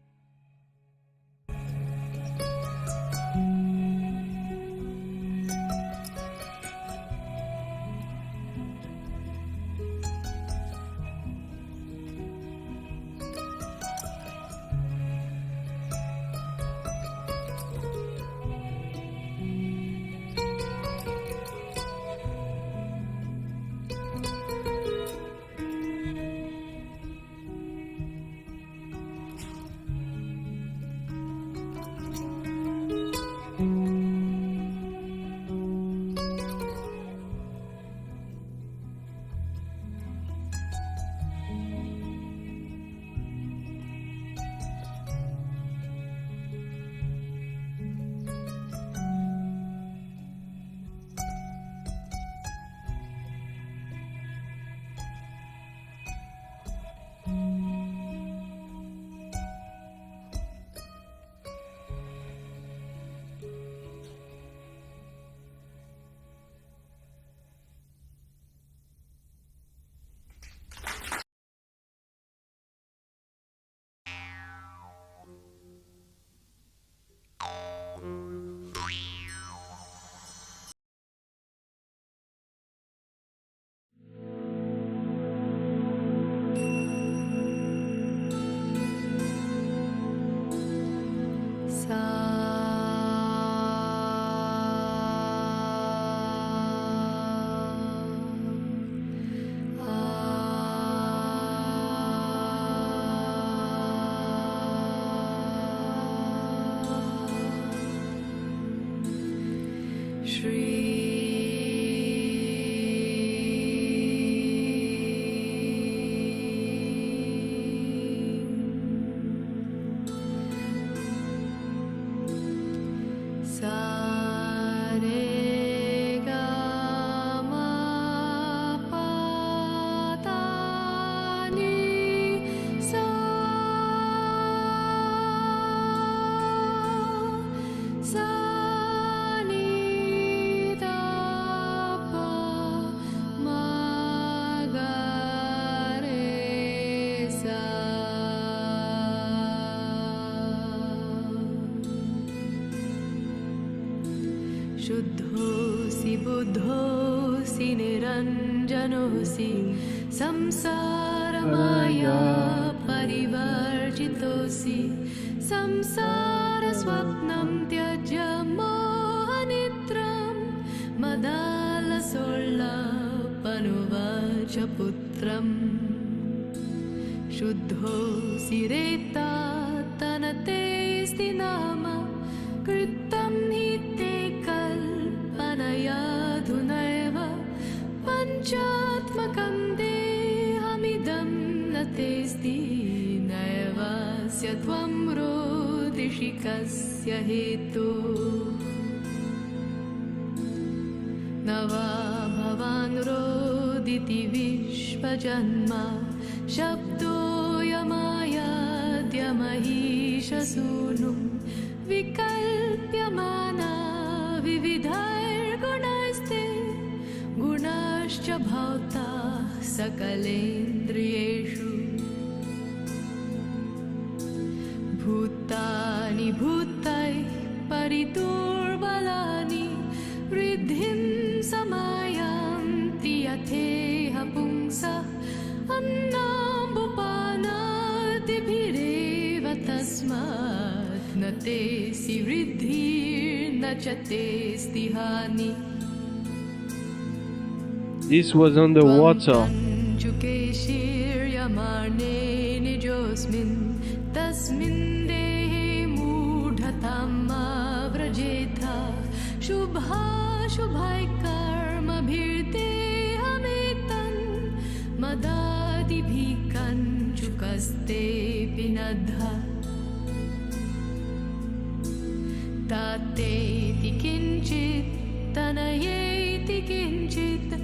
शुद्धोऽसि बुद्धोऽसि निरञ्जनोऽसि संसारमाया परिवर्जितोऽसि संसारस्वप्नं त्यज्य मोहनिद्रां मदालसोल्लापनुवाच पुत्रम् शुद्धोऽसि रेत्तातनतेऽस्ति नाम कृतं हि ते कल्पनयाधुनैव पञ्चात्मकं देहमिदं न तेऽस्ति नैवास्य त्वं रोदिषि कस्य हेतुः न वा भवान् रोदिति विश्वजन्मा शब्दोऽयमायाद्यमहीशसूनुं विकल्प्यमाना विविधैर्गुणैस्ते गुणाश्च भौताः सकलेन्द्रियेषु भूतानि भूतैः परिदुर्बलानि वृद्धिं समायान्ति यथेह पुंसः अन्नाम्बुपानादिभिरेव तस्मात् न तेऽसि वृद्धिर्न च तेऽस्ति हानिः This was underwater. चुकेशिर्यमाणे निजोऽस्मिन् तस्मिन् देहे मूढतां मा व्रजेथा शुभाशुभाय कर्मभिर्देहमेतन् मदादिभिः कञ्चुकस्तेऽपि नद्धा तातेति किञ्चित् तनयेति किञ्चित्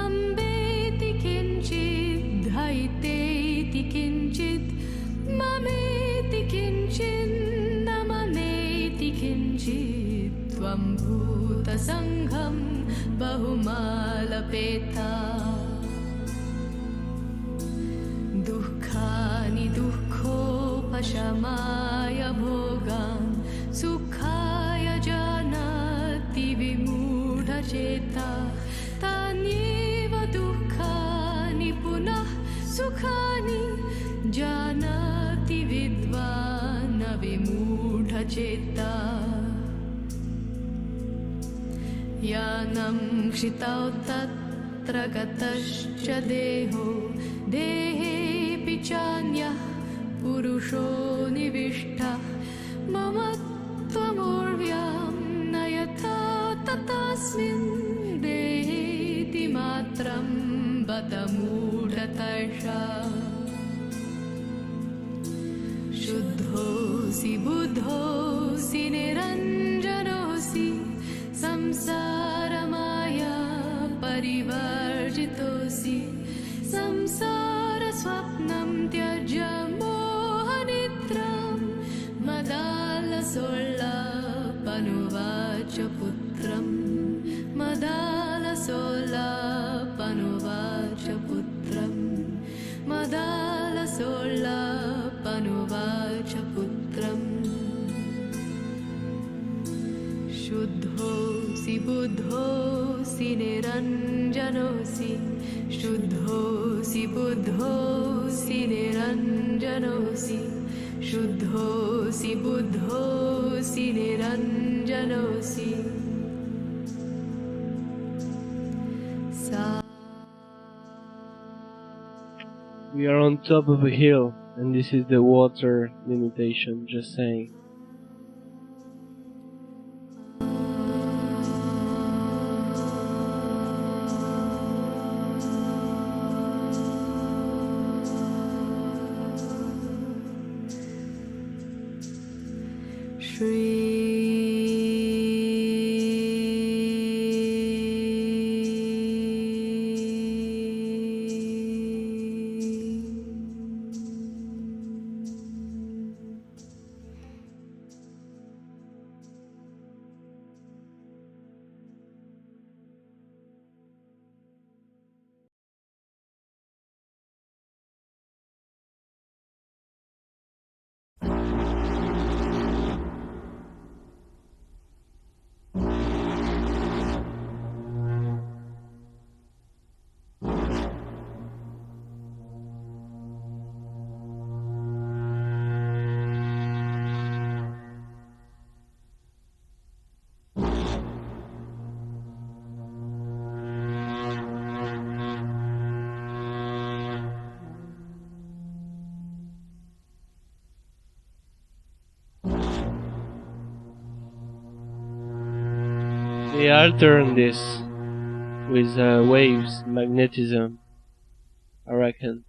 अम्बेति किञ्चित् धैतेति किञ्चित् ममेति किञ्चित् न ममेति किञ्चित् त्वं भूतसङ्घं बहुमालपेता दुःखानि दुःखोपशमाय भोगान् सुखाय जानाति विमूढचेता तान्येव दुःखानि पुनः सुखानि जानाति विद्वान् न विमूढचेता यानं क्षितौ तत्र गतश्च देहो देहेऽपि चान्यः पुरुषो निविष्टः मम त्वमूर्व्यां न यथा तथास्मिन् देहेति मात्रं बत मूढतर्षा शुद्धोऽसि बुद्धोऽसि निरञ्जनोऽसि संसारमाया परिवर्जितोऽसि संसारस्वप्नं त्यज्य मोहनिद्रां मदालसोल्लापनुवाच पुत्रं मदालसोल्लापनुवाच पुत्रं मदालसोल्लापनुवाच पुत्रम् शुद्धोऽसि बुद्धोऽसि निरञ्जनोऽसि शुद्धोऽसि बुद्धोऽसि निरञ्जनोऽसि शुद्धोऽसि बुद्धोऽसि निरञ्जनोऽसि We are on top of a hill, and this is the water limitation, just saying. They altern this with waves, magnetism, I reckon.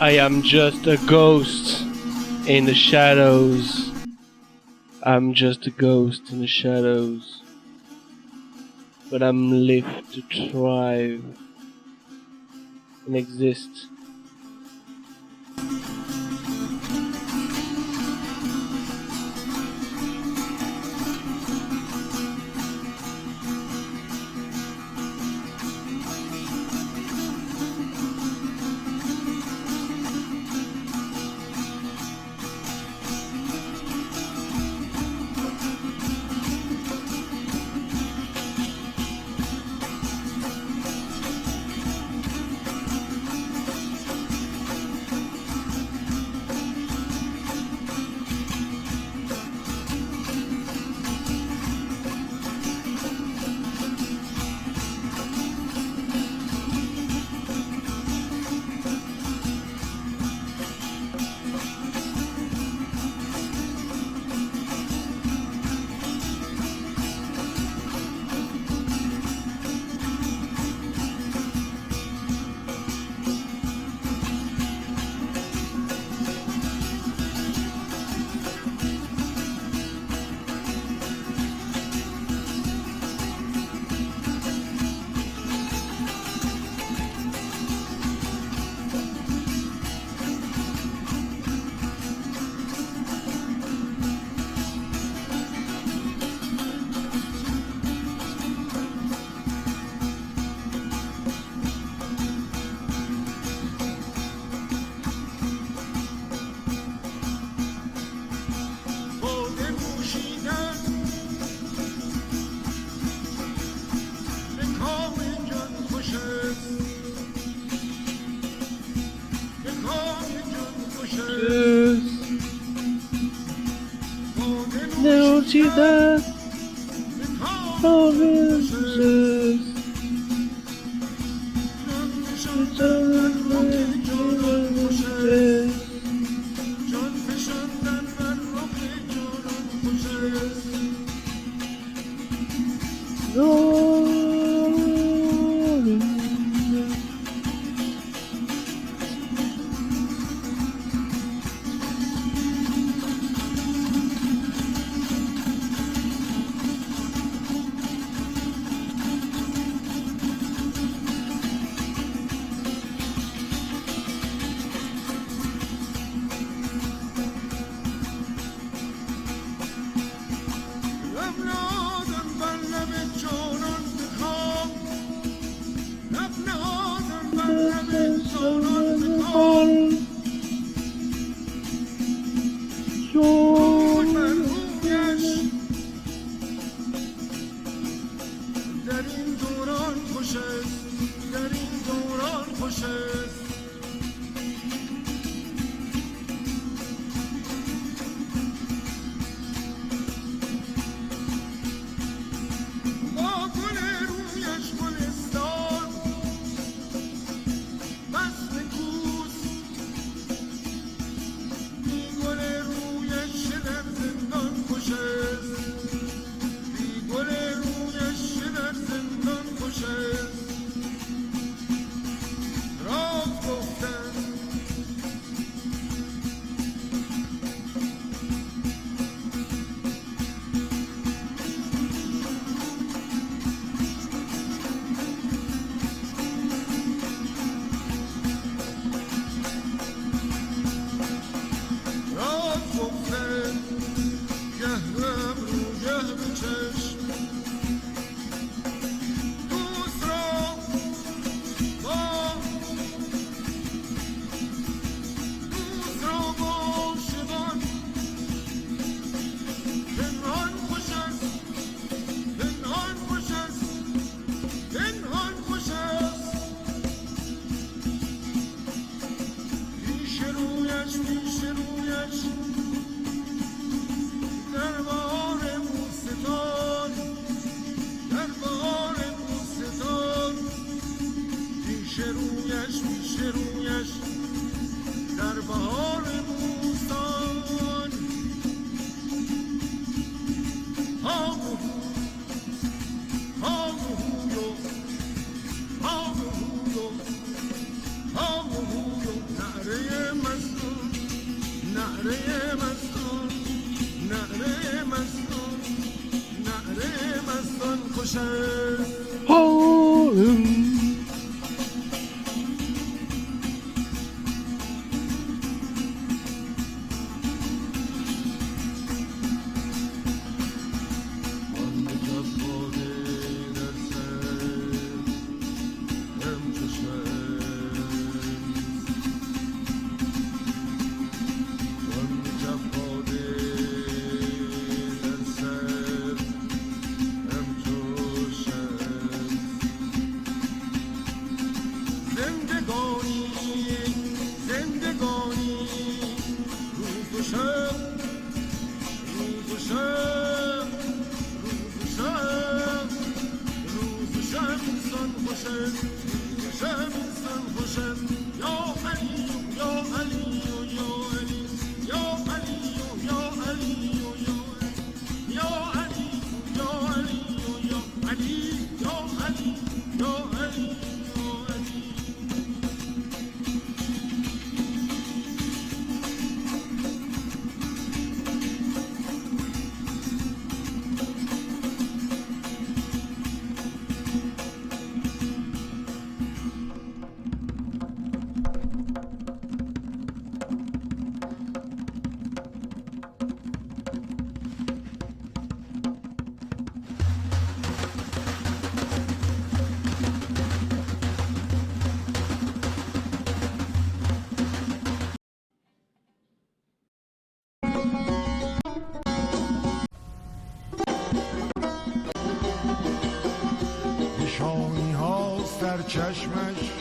I am just a ghost in the shadows. I'm just a ghost in the shadows. But I'm left to thrive and exist. نعره مستان نعره مستان نعره مستان خوش نشانی هاست در چشمش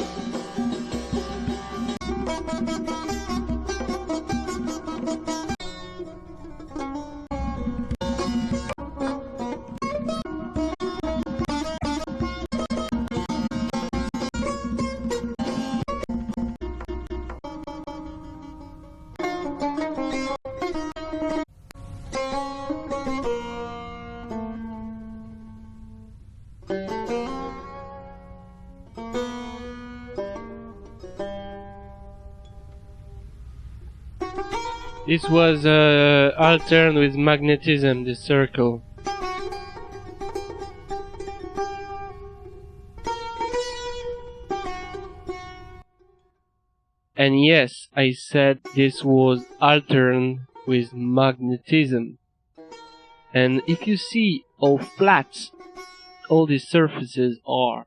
This was alterned with magnetism, the circle. And yes, I said this was alterned with magnetism. And if you see how flat all these surfaces are,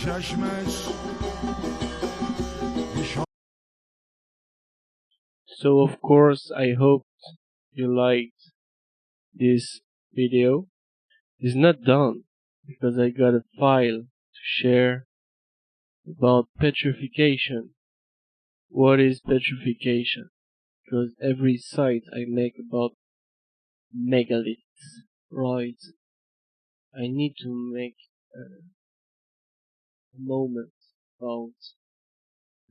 چشمش So of course I hope you liked this video. It's not done because I got a file to share about petrification. What is petrification? Because every site I make about megaliths, right? I need to make a moment about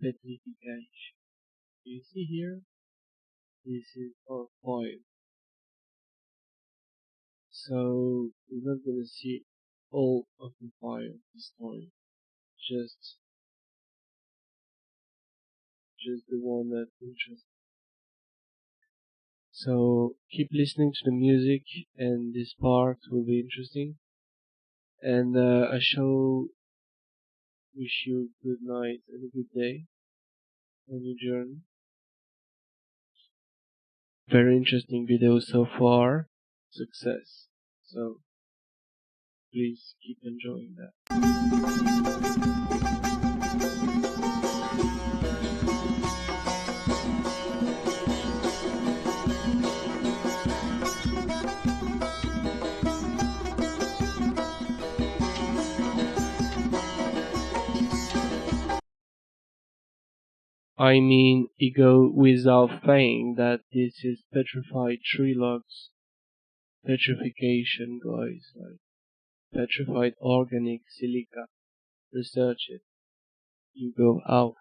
petrification. You see here? This is our file. So we're not gonna see all of the file this time. Just the one that interests. So keep listening to the music, and this part will be interesting. And I shall wish you good night and a good day on your journey. Very interesting video so far. Success. So please keep enjoying that. I mean, it goes without saying that this is petrified tree logs. Petrification, guys, like petrified organic silica. Research it. You go out.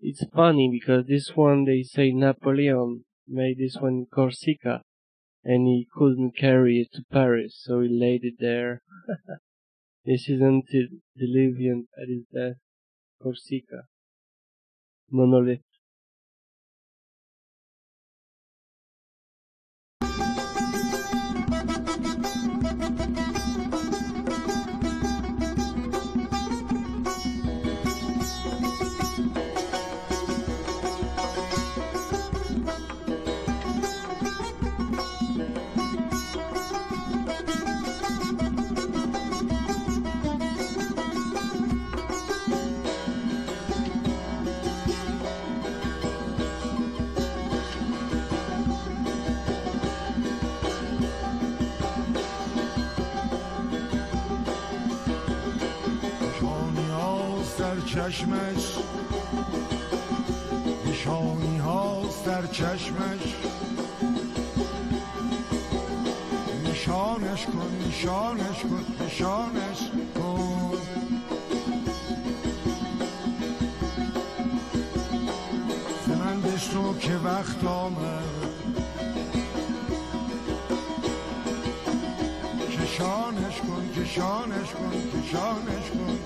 It's funny because this one they say Napoleon made this one in Corsica and he couldn't carry it to Paris, so he laid it there. This is antediluvian at his death. Corsica. Monolith. چشمش نشانی هاست در چشمش نشانش کن نشانش کن نشانش کن ز من بشنو که وقت آمد کشانش کن کشانش کن کشانش کن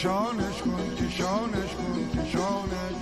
کشانش کن کشانش کن کشانش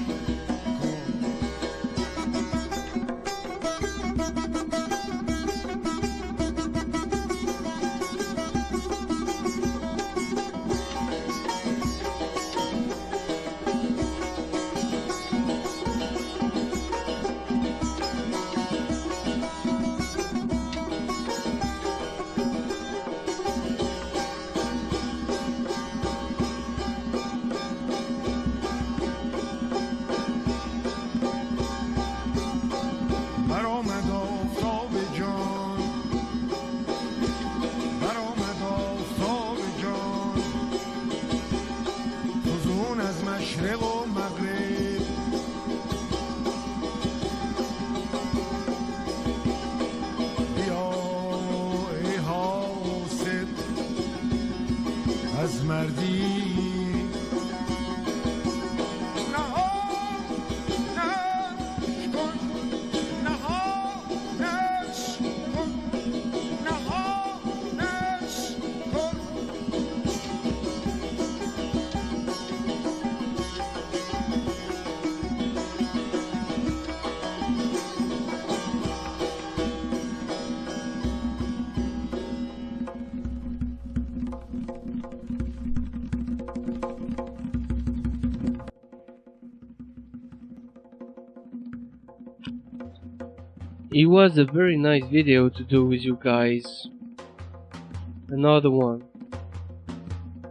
از مردی It was a very nice video to do with you guys. Another one.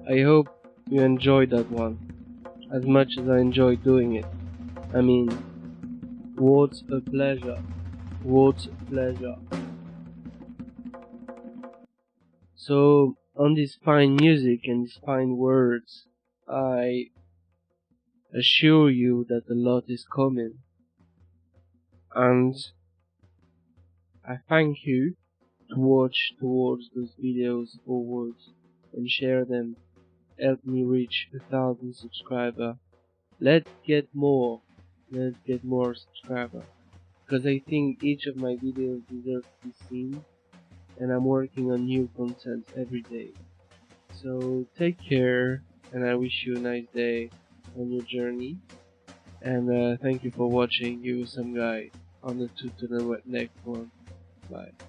I hope you enjoyed that one as much as I enjoyed doing it. I mean, what a pleasure. What a pleasure. So, on this fine music and these fine words, I assure you that a lot is coming. And I thank you to watch towards those videos forwards and share them. Help me reach 1,000 subscribers. Let's get more subscribers. Because I think each of my videos deserves to be seen. And I'm working on new content every day. So take care, and I wish you a nice day on your journey. And thank you for watching. Hugo Someguy on the next one. Bye.